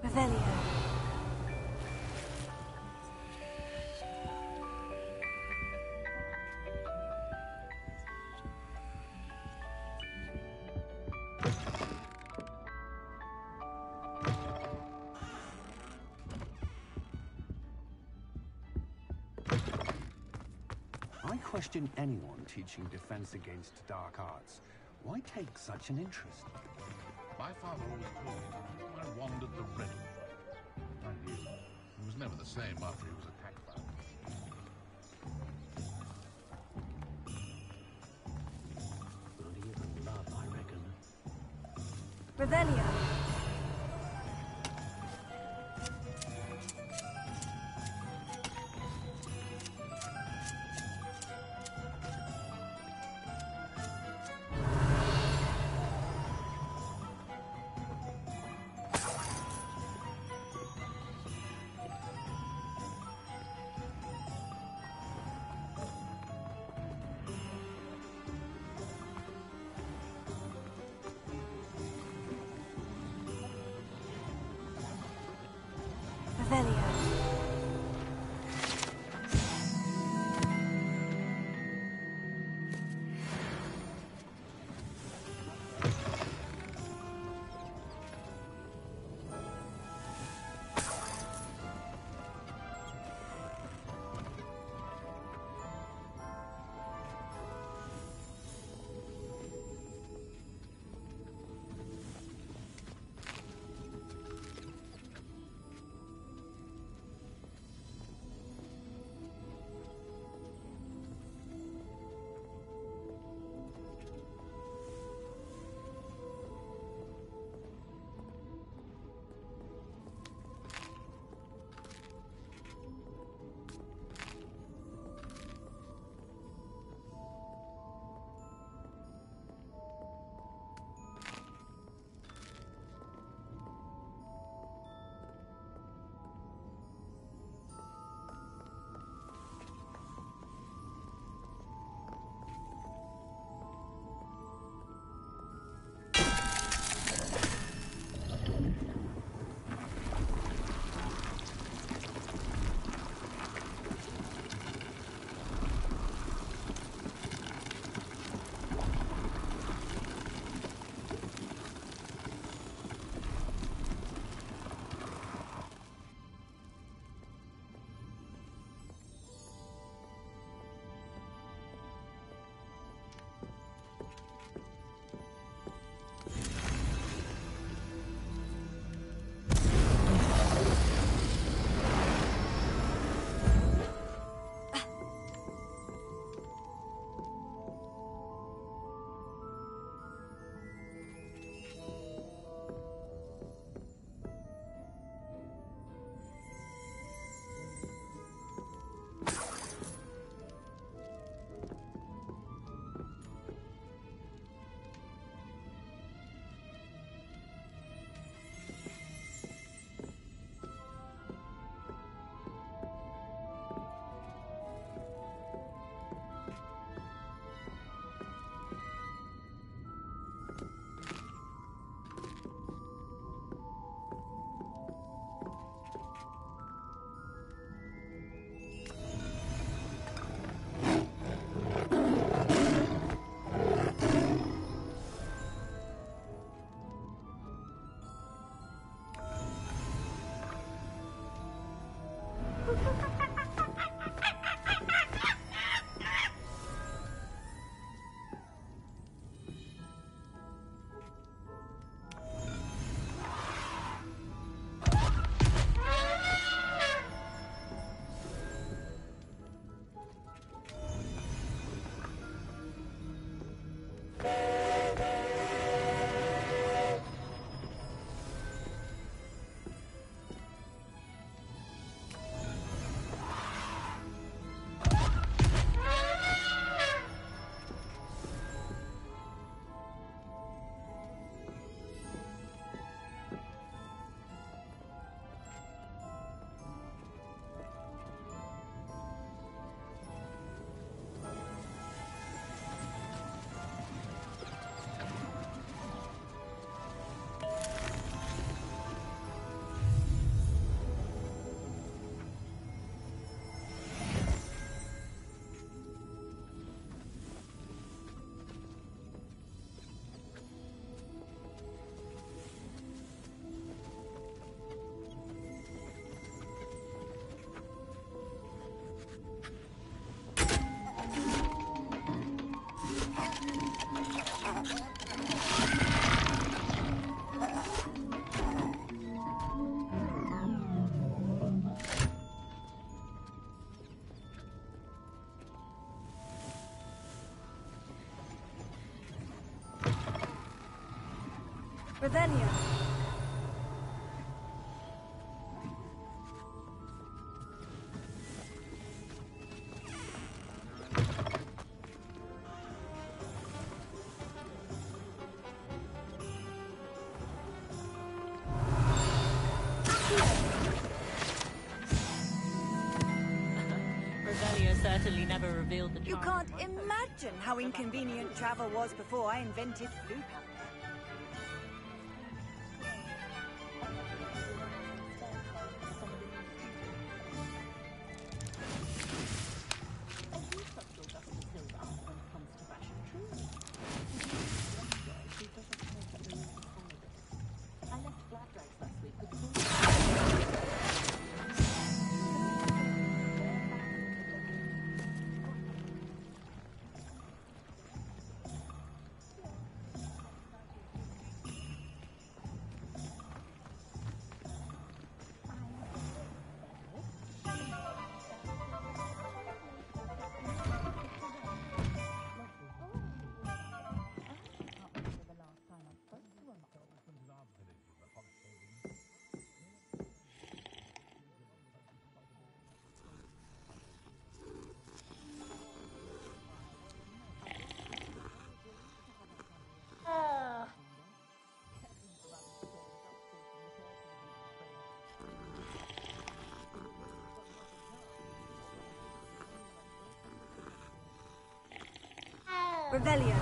Revelio. I question anyone teaching defense against dark arts. Why take such an interest? My father always told me I wandered the riddle. I knew he was never the same after he was attacked by them. Earlier than love, I reckon. Revelio. Revelio. Certainly never revealed the You can't imagine how inconvenient travel was before I invented blue powder. Revelio.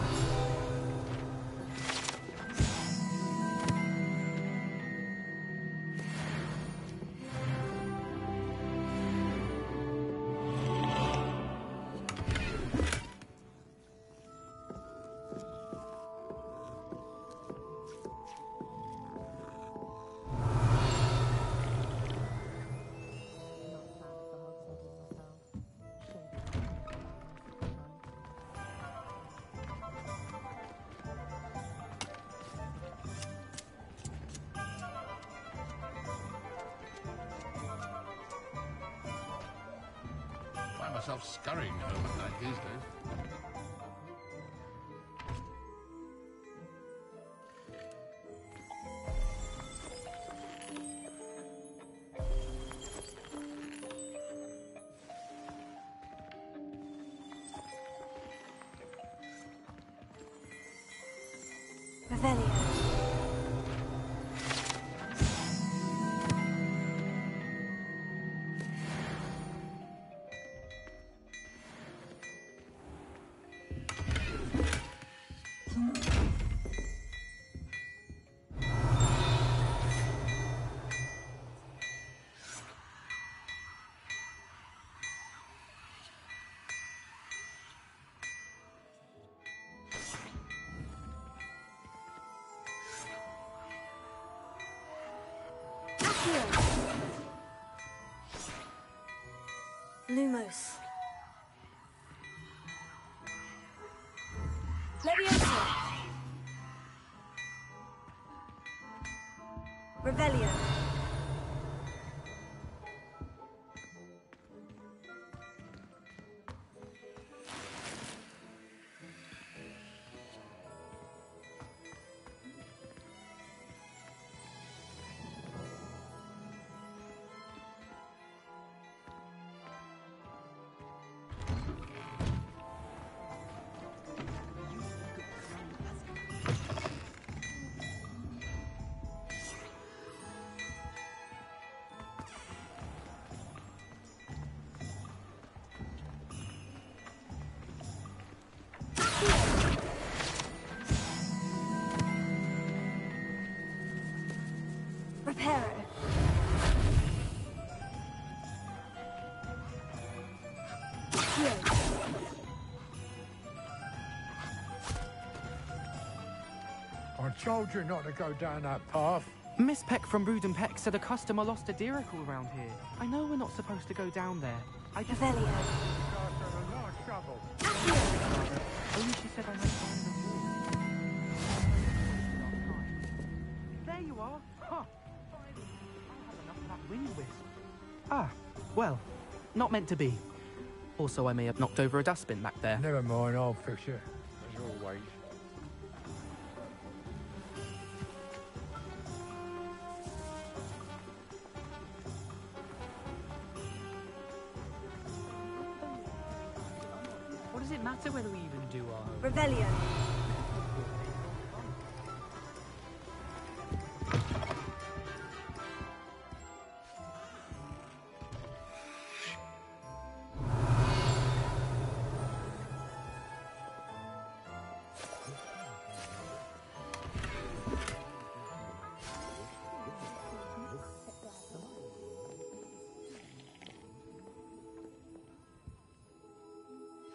Myself scurrying home at night these days. Revelio. Lumos. Leviosa. Revelio. Reparo. I told you not to go down that path. Miss Peck from Brood & Peck said a customer lost a deeracle around here. I know we're not supposed to go down there. I just... Revelio. Only she said I might find the wall. There you are. Huh. I had enough of that wind wisp. Ah, well, not meant to be. Also, I may have knocked over a dustbin back there. Never mind, I'll fix it, as always. What does it matter whether we even do our... Revelio.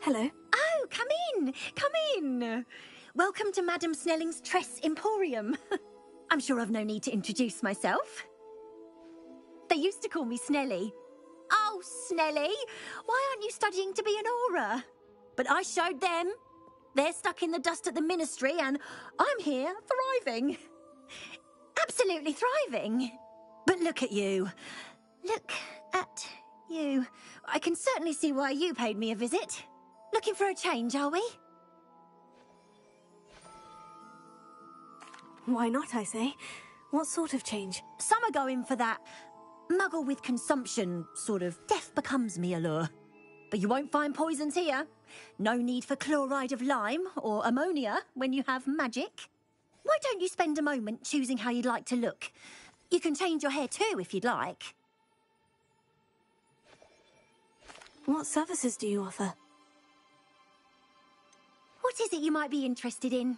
Hello. Oh, come in! Come in! Welcome to Madame Snelling's Tress Emporium. I'm sure I've no need to introduce myself. They used to call me Snelly. Oh, Snelly, why aren't you studying to be an aura? But I showed them. They're stuck in the dust at the ministry, and I'm here, thriving. Absolutely thriving. But look at you. Look at you. I can certainly see why you paid me a visit. Looking for a change, are we? Why not, I say? What sort of change? Some are going for that muggle with consumption, sort of death becomes me allure. But you won't find poisons here. No need for chloride of lime or ammonia when you have magic. Why don't you spend a moment choosing how you'd like to look? You can change your hair too if you'd like. What services do you offer? What is it you might be interested in?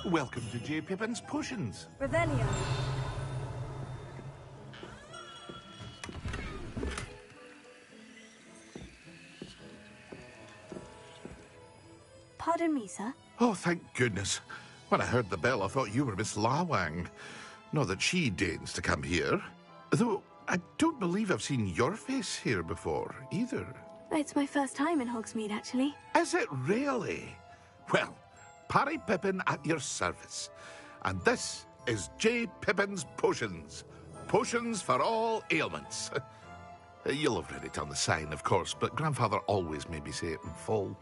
Welcome to J. Pippin's Potions. Revelio. Pardon me, sir. Oh, thank goodness. When I heard the bell, I thought you were Miss Lawang. Not that she deigns to come here. Though, I don't believe I've seen your face here before, either. It's my first time in Hogsmeade, actually. Is it really? Well, Parry Pippin at your service. And this is J. Pippin's Potions. Potions for all ailments. You'll have read it on the sign, of course, but Grandfather always made me say it in full.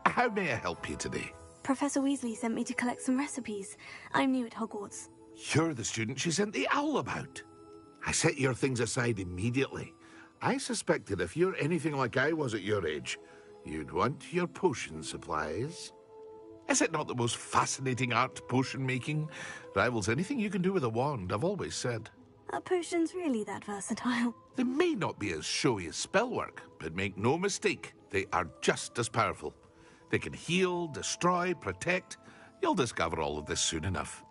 How may I help you today? Professor Weasley sent me to collect some recipes. I'm new at Hogwarts. You're the student she sent the owl about. I set your things aside immediately. I suspected if you're anything like I was at your age, you'd want your potion supplies. Is it not the most fascinating art, potion making? Rivals anything you can do with a wand, I've always said. Are potions really that versatile? They may not be as showy as spellwork, but make no mistake, they are just as powerful. They can heal, destroy, protect. You'll discover all of this soon enough.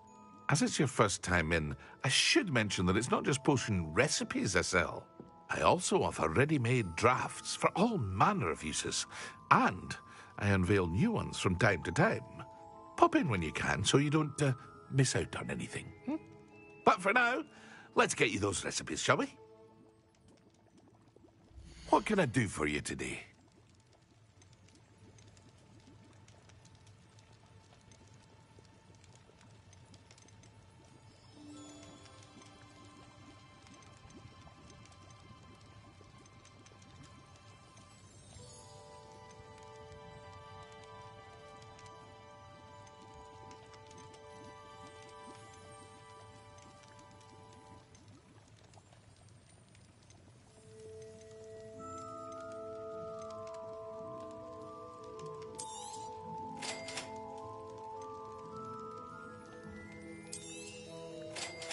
As it's your first time in, I should mention that it's not just potion recipes I sell. I also offer ready-made drafts for all manner of uses, and I unveil new ones from time to time. Pop in when you can so you don't miss out on anything. But for now, let's get you those recipes, shall we? What can I do for you today?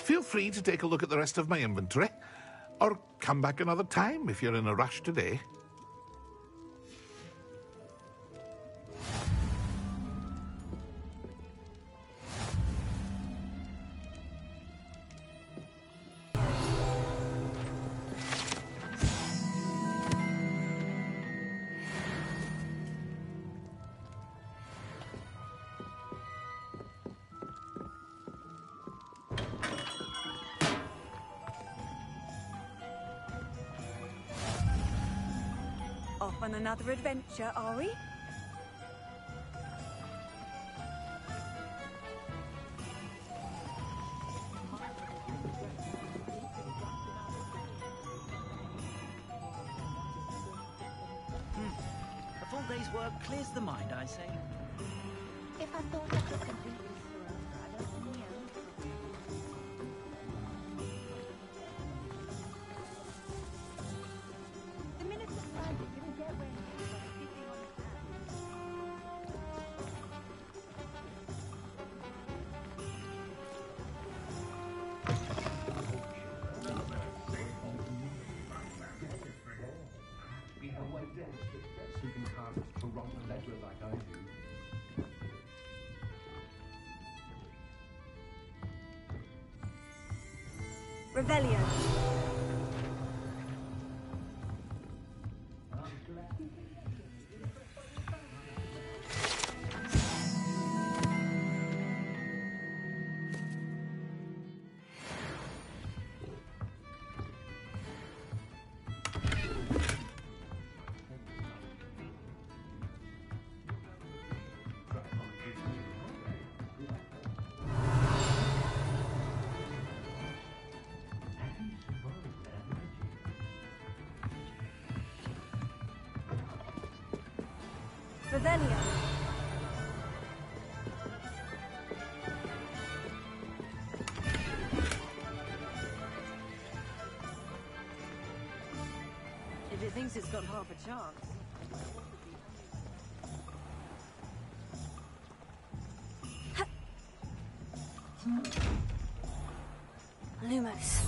Feel free to take a look at the rest of my inventory, or come back another time if you're in a rush today. Off on another adventure, are we? whole day's work clears the mind, I say. If I thought I could complete this forever, I don't know. The minute the sun is gonna get where he is, like sitting on his Revelio. Revelio. If it thinks it's got half a chance. Lumos.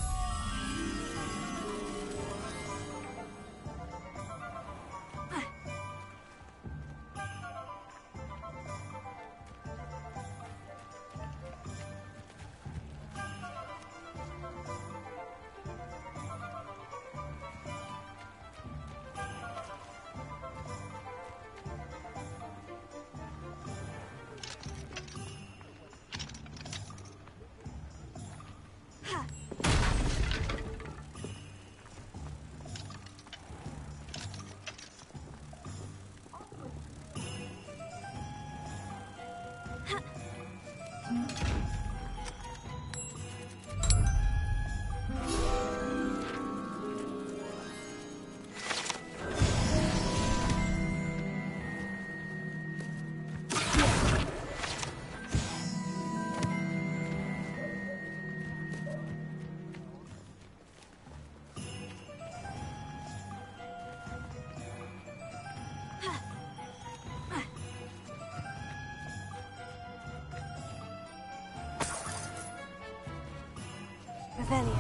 Revelio.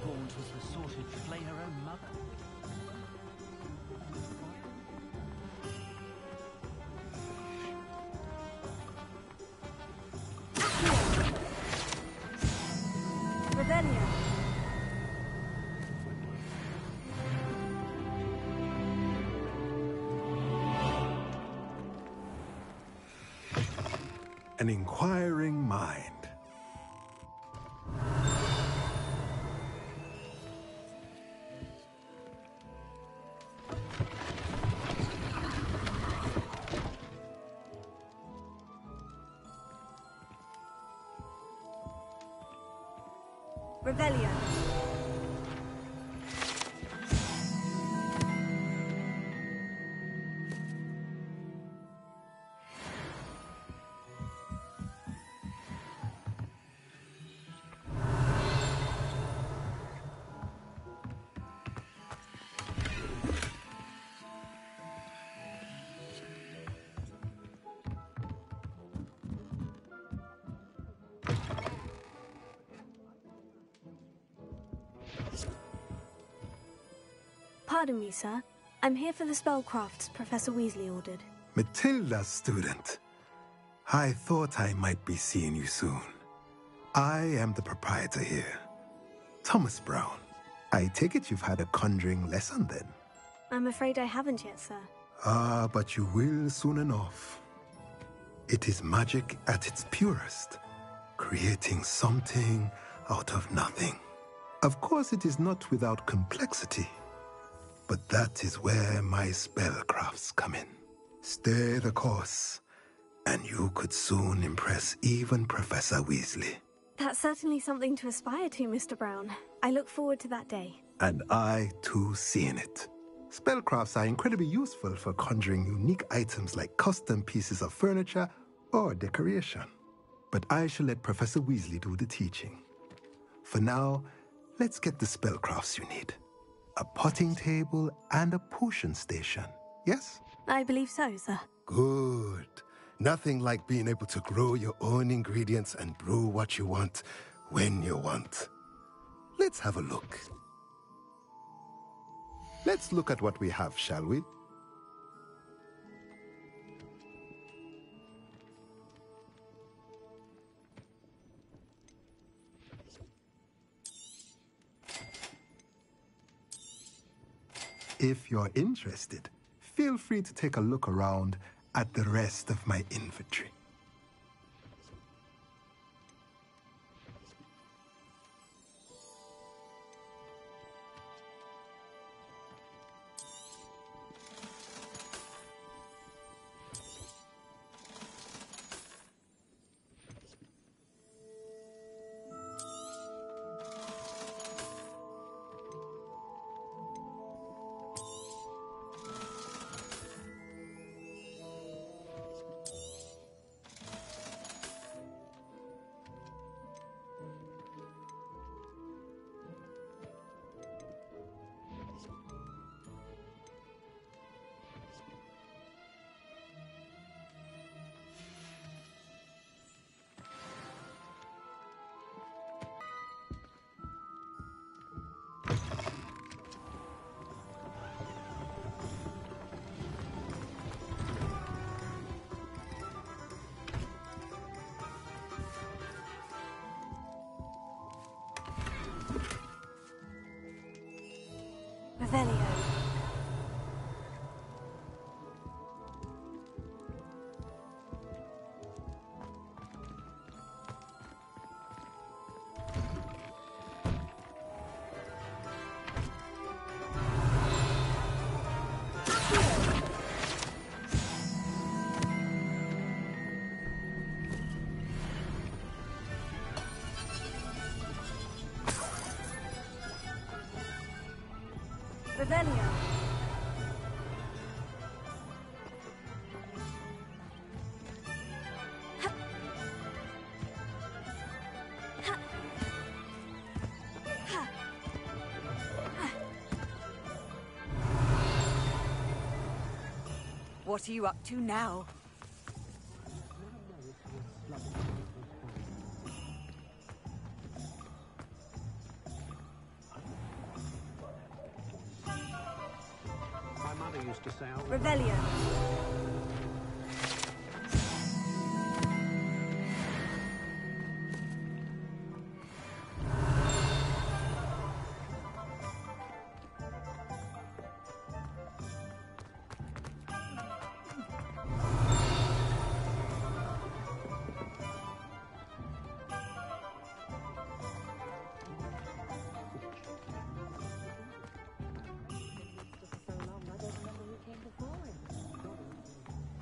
Gaunt was the sort who'd slay her own mother. Revelio. An inquiring mind. Revelio. Pardon me, sir. I'm here for the spellcrafts Professor Weasley ordered. Matilda's student. I thought I might be seeing you soon. I am the proprietor here, Thomas Brown. I take it you've had a conjuring lesson then? I'm afraid I haven't yet, sir. Ah, but you will soon enough. It is magic at its purest, creating something out of nothing. Of course, it is not without complexity. But that is where my spellcrafts come in. Stay the course, and you could soon impress even Professor Weasley. That's certainly something to aspire to, Mr. Brown. I look forward to that day. And I, too, seeing it. Spellcrafts are incredibly useful for conjuring unique items like custom pieces of furniture or decoration. But I shall let Professor Weasley do the teaching. For now, let's get the spellcrafts you need. A potting table and a potion station, yes? I believe so, sir. Good. Nothing like being able to grow your own ingredients and brew what you want when you want. Let's have a look. Let's look at what we have, shall we? If you're interested, feel free to take a look around at the rest of my inventory. Revelio. Revelio. What are you up to now? Revelio.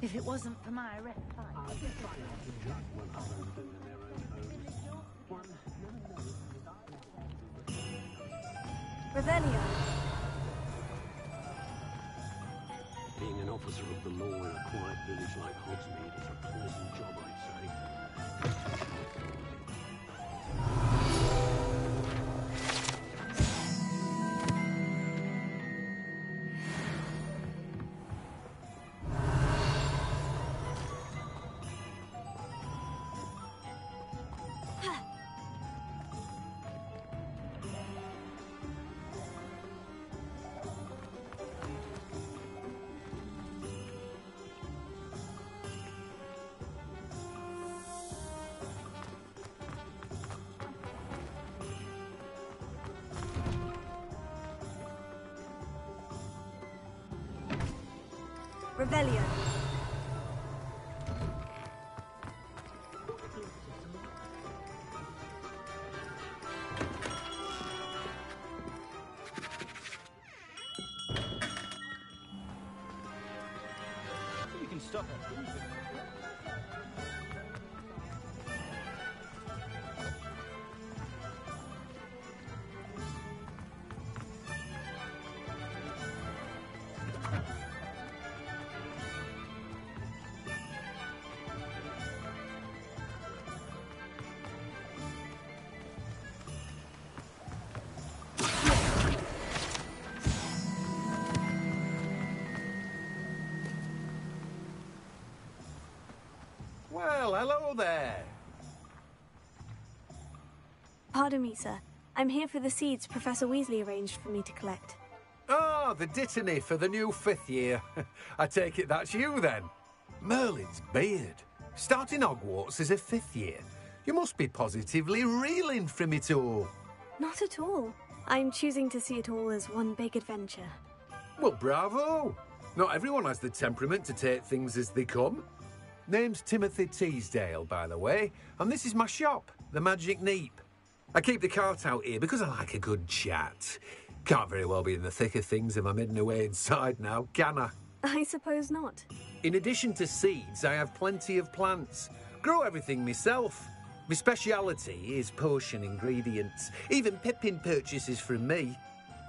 If it wasn't for my Revelio. Being an officer of the law in a quiet village like Hogsmeade is a pleasant job, I'd say. Revelio. Well, hello there. Pardon me, sir. I'm here for the seeds Professor Weasley arranged for me to collect. Oh, the dittany for the new 5th year. I take it that's you, then. Merlin's beard. Starting Hogwarts as a 5th year. You must be positively reeling from it all. Not at all. I'm choosing to see it all as one big adventure. Well, bravo. Not everyone has the temperament to take things as they come. Name's Timothy Teasdale, by the way, and this is my shop, the Magic Neep. I keep the cart out here because I like a good chat. Can't very well be in the thick of things if I'm hidden away inside now, can I? I suppose not. In addition to seeds, I have plenty of plants. Grow everything myself. My speciality is potion ingredients. Even Pippin purchases from me.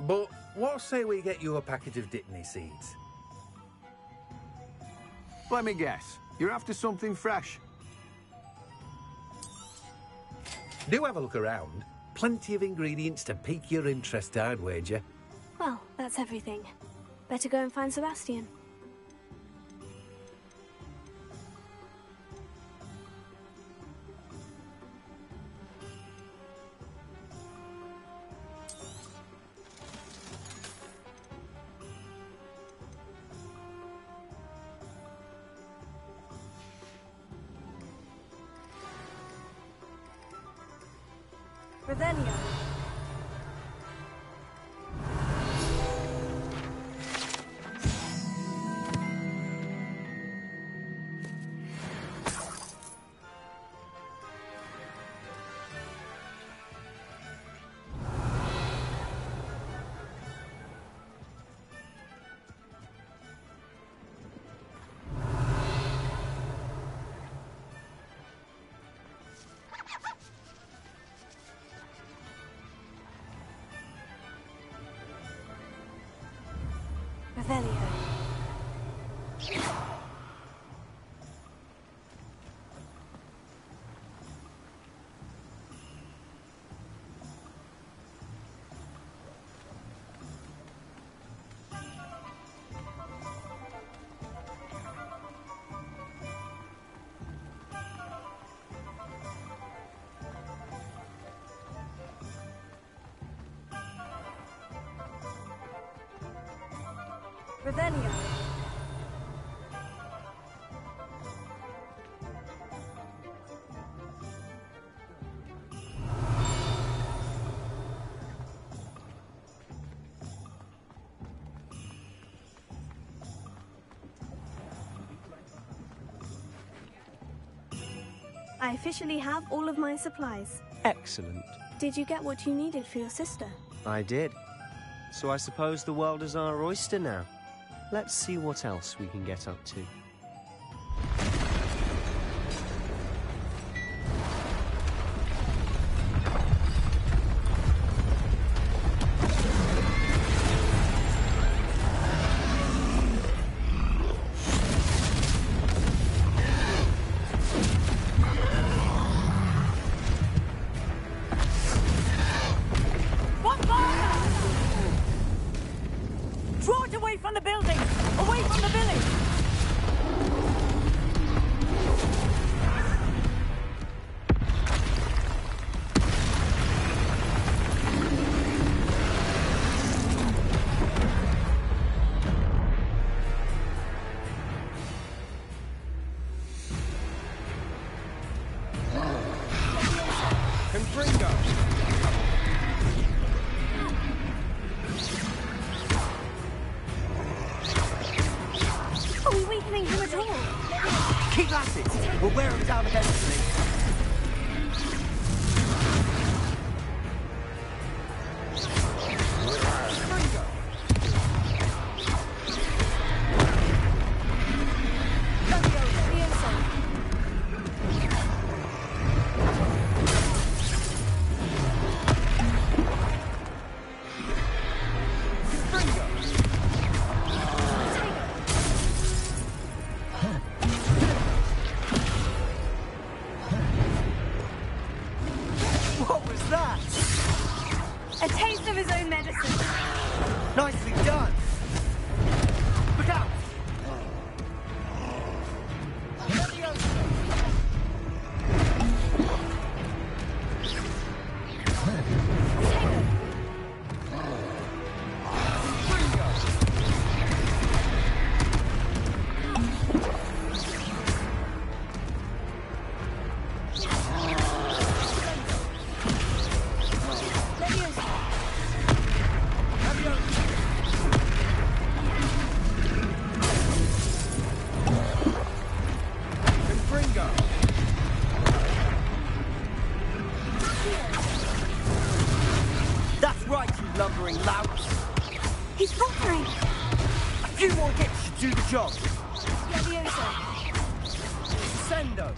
But what say we get you a packet of Dittany seeds? Let me guess. You're after something fresh. Do have a look around. Plenty of ingredients to pique your interest, I'd wager. Well, that's everything. Better go and find Sebastian. Revelio. Revelio. I officially have all of my supplies. Excellent. Did you get what you needed for your sister? I did. So I suppose the world is our oyster now. Let's see what else we can get up to. Nicely done! Look out! That's right, you lumbering louts. He's faltering. A few more hits should do the job. Leviosa. Sendo.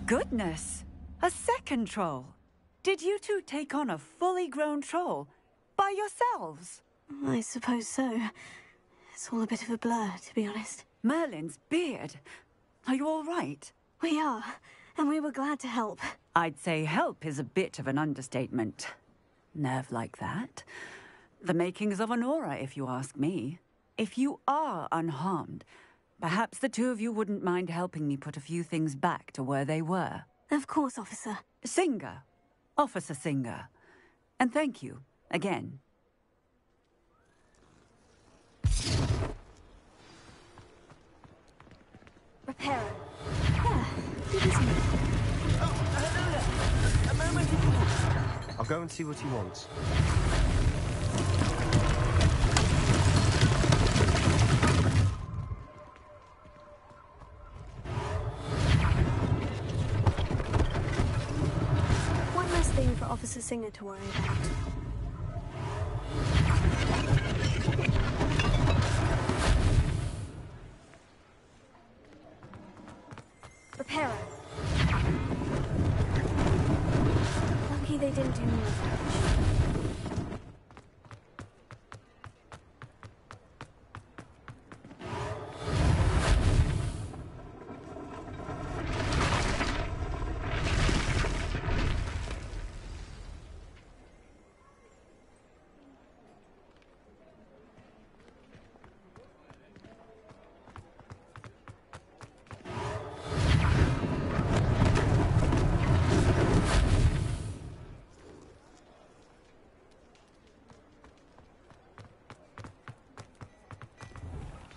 Goodness! A second troll. Did you two take on a fully grown troll by yourselves? I suppose so. It's all a bit of a blur, to be honest. Merlin's beard. Are you all right? We are, and we were glad to help. I'd say help is a bit of an understatement. Nerve like that. The makings of an aura, if you ask me. If you are unharmed, perhaps the two of you wouldn't mind helping me put a few things back to where they were. Of course, officer. Singer. Officer Singer. And thank you, again. Repairer. Yeah, good, isn't it? A moment. I'll go and see what he wants. One less thing for Officer Singer to worry about. Repairer. Lucky they didn't do more damage.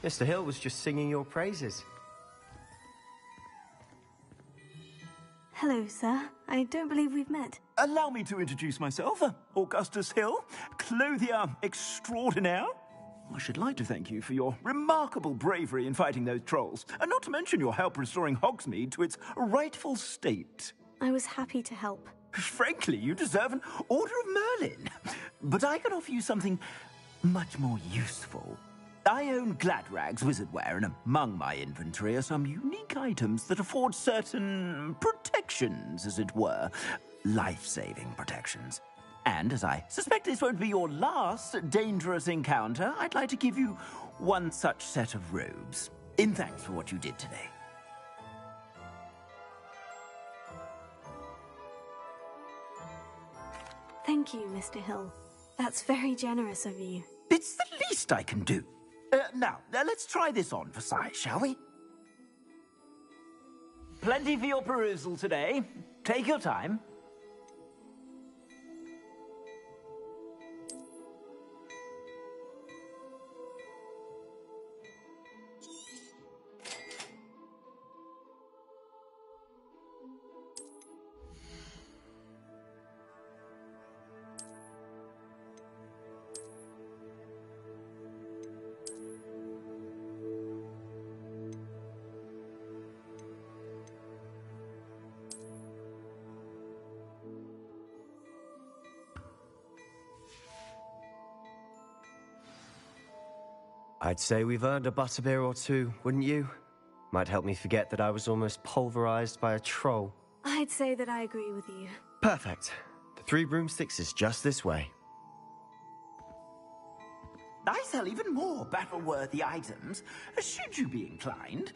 Mr. Hill was just singing your praises. Hello, sir. I don't believe we've met. Allow me to introduce myself, Augustus Hill, clothier extraordinaire. I should like to thank you for your remarkable bravery in fighting those trolls, and not to mention your help restoring Hogsmeade to its rightful state. I was happy to help. Frankly, you deserve an Order of Merlin. But I can offer you something much more useful. I own Gladrag's wizardware, and among my inventory are some unique items that afford certain protections, as it were. Life-saving protections. And as I suspect this won't be your last dangerous encounter, I'd like to give you one such set of robes, in thanks for what you did today. Thank you, Mr. Hill. That's very generous of you. It's the least I can do. Now, let's try this on for size, shall we? Plenty for your perusal today. Take your time. I'd say we've earned a butterbeer or two, wouldn't you? Might help me forget that I was almost pulverized by a troll. I'd say that I agree with you. Perfect. The 3 broomsticks is just this way. I sell even more battle-worthy items. Should you be inclined,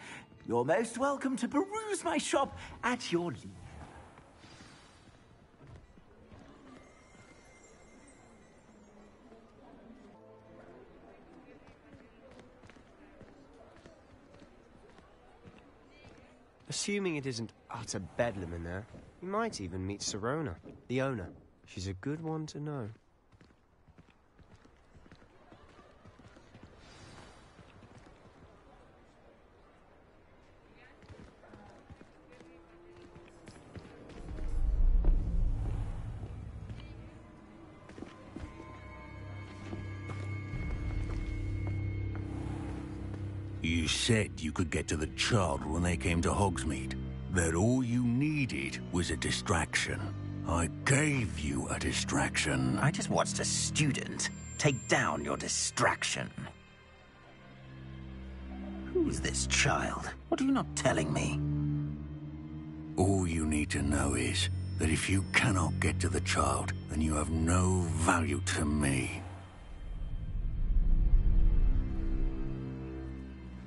you're most welcome to peruse my shop at your leisure. Assuming it isn't utter bedlam in there, you might even meet Sirona, the owner. She's a good one to know. You said you could get to the child when they came to Hogsmeade. That all you needed was a distraction. I gave you a distraction. I just watched a student take down your distraction. Who's this child? What are you not telling me? All you need to know is that if you cannot get to the child, then you have no value to me.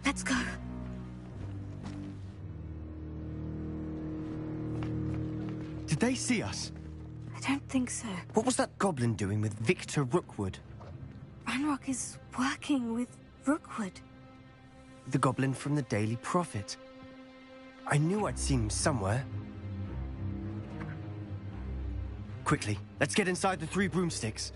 Let's go. Did they see us? I don't think so. What was that goblin doing with Victor Rookwood? Ranrock is working with Rookwood. The goblin from the Daily Prophet. I knew I'd seen him somewhere. Quickly, let's get inside the 3 broomsticks.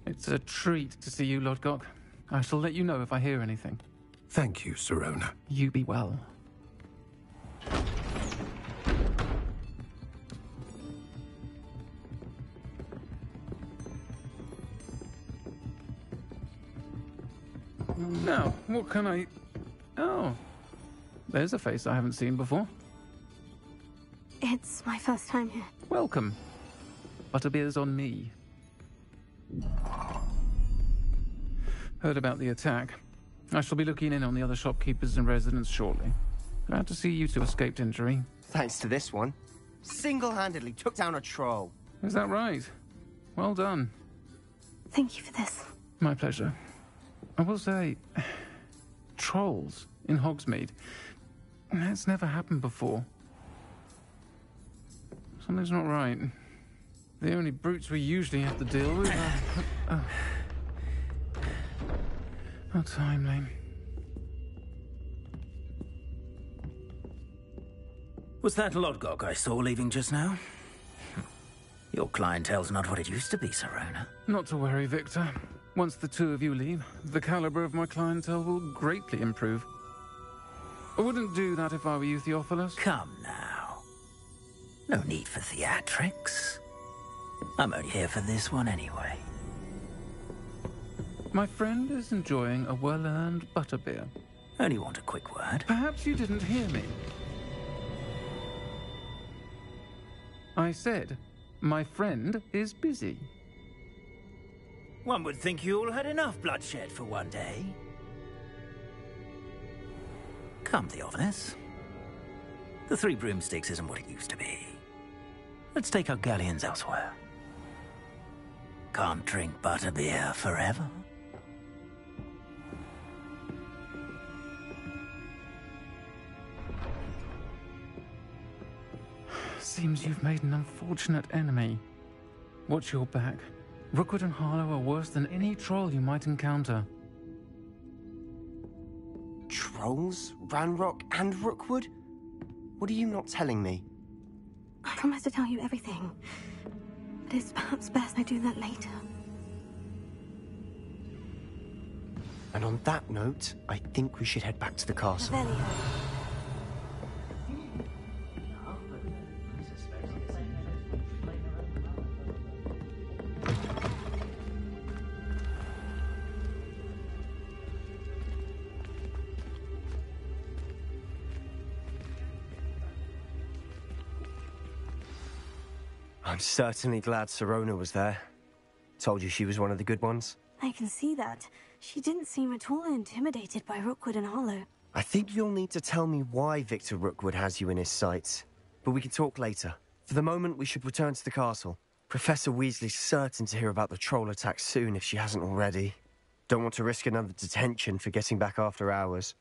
It's a treat to see you, Lodgok. I shall let you know if I hear anything. Thank you, Sirona. You be well. Now, what can I... Oh, there's a face I haven't seen before. It's my first time here. Welcome. Butterbeer's on me. Heard about the attack. I shall be looking in on the other shopkeepers and residents shortly. Glad to see you two escaped injury. Thanks to this one. Single-handedly took down a troll. Is that right? Well done. Thank you for this. My pleasure. I will say, trolls in Hogsmeade. That's never happened before. Something's not right. The only brutes we usually have to deal with are... How timely. Was that Lodgok I saw leaving just now? Your clientele's not what it used to be, Sirona. Not to worry, Victor. Once the two of you leave, the caliber of my clientele will greatly improve. I wouldn't do that if I were you, Theophilus. Come now. No need for theatrics. I'm only here for this one anyway. My friend is enjoying a well-earned butterbeer. Only want a quick word. Perhaps you didn't hear me. I said, my friend is busy. One would think you all had enough bloodshed for one day. Come, Theophilus. The 3 broomsticks isn't what it used to be. Let's take our galleons elsewhere. Can't drink butterbeer forever. Seems you've made an unfortunate enemy. Watch your back. Rookwood and Harlow are worse than any troll you might encounter. Trolls? Ranrock and Rookwood? What are you not telling me? I promise to tell you everything. But it's perhaps best I do that later. And on that note, I think we should head back to the castle. I'm certainly glad Sirona was there. Told you she was one of the good ones. I can see that. She didn't seem at all intimidated by Rookwood and Harlow. I think you'll need to tell me why Victor Rookwood has you in his sights. But we can talk later. For the moment, we should return to the castle. Professor Weasley's certain to hear about the troll attack soon if she hasn't already. Don't want to risk another detention for getting back after hours.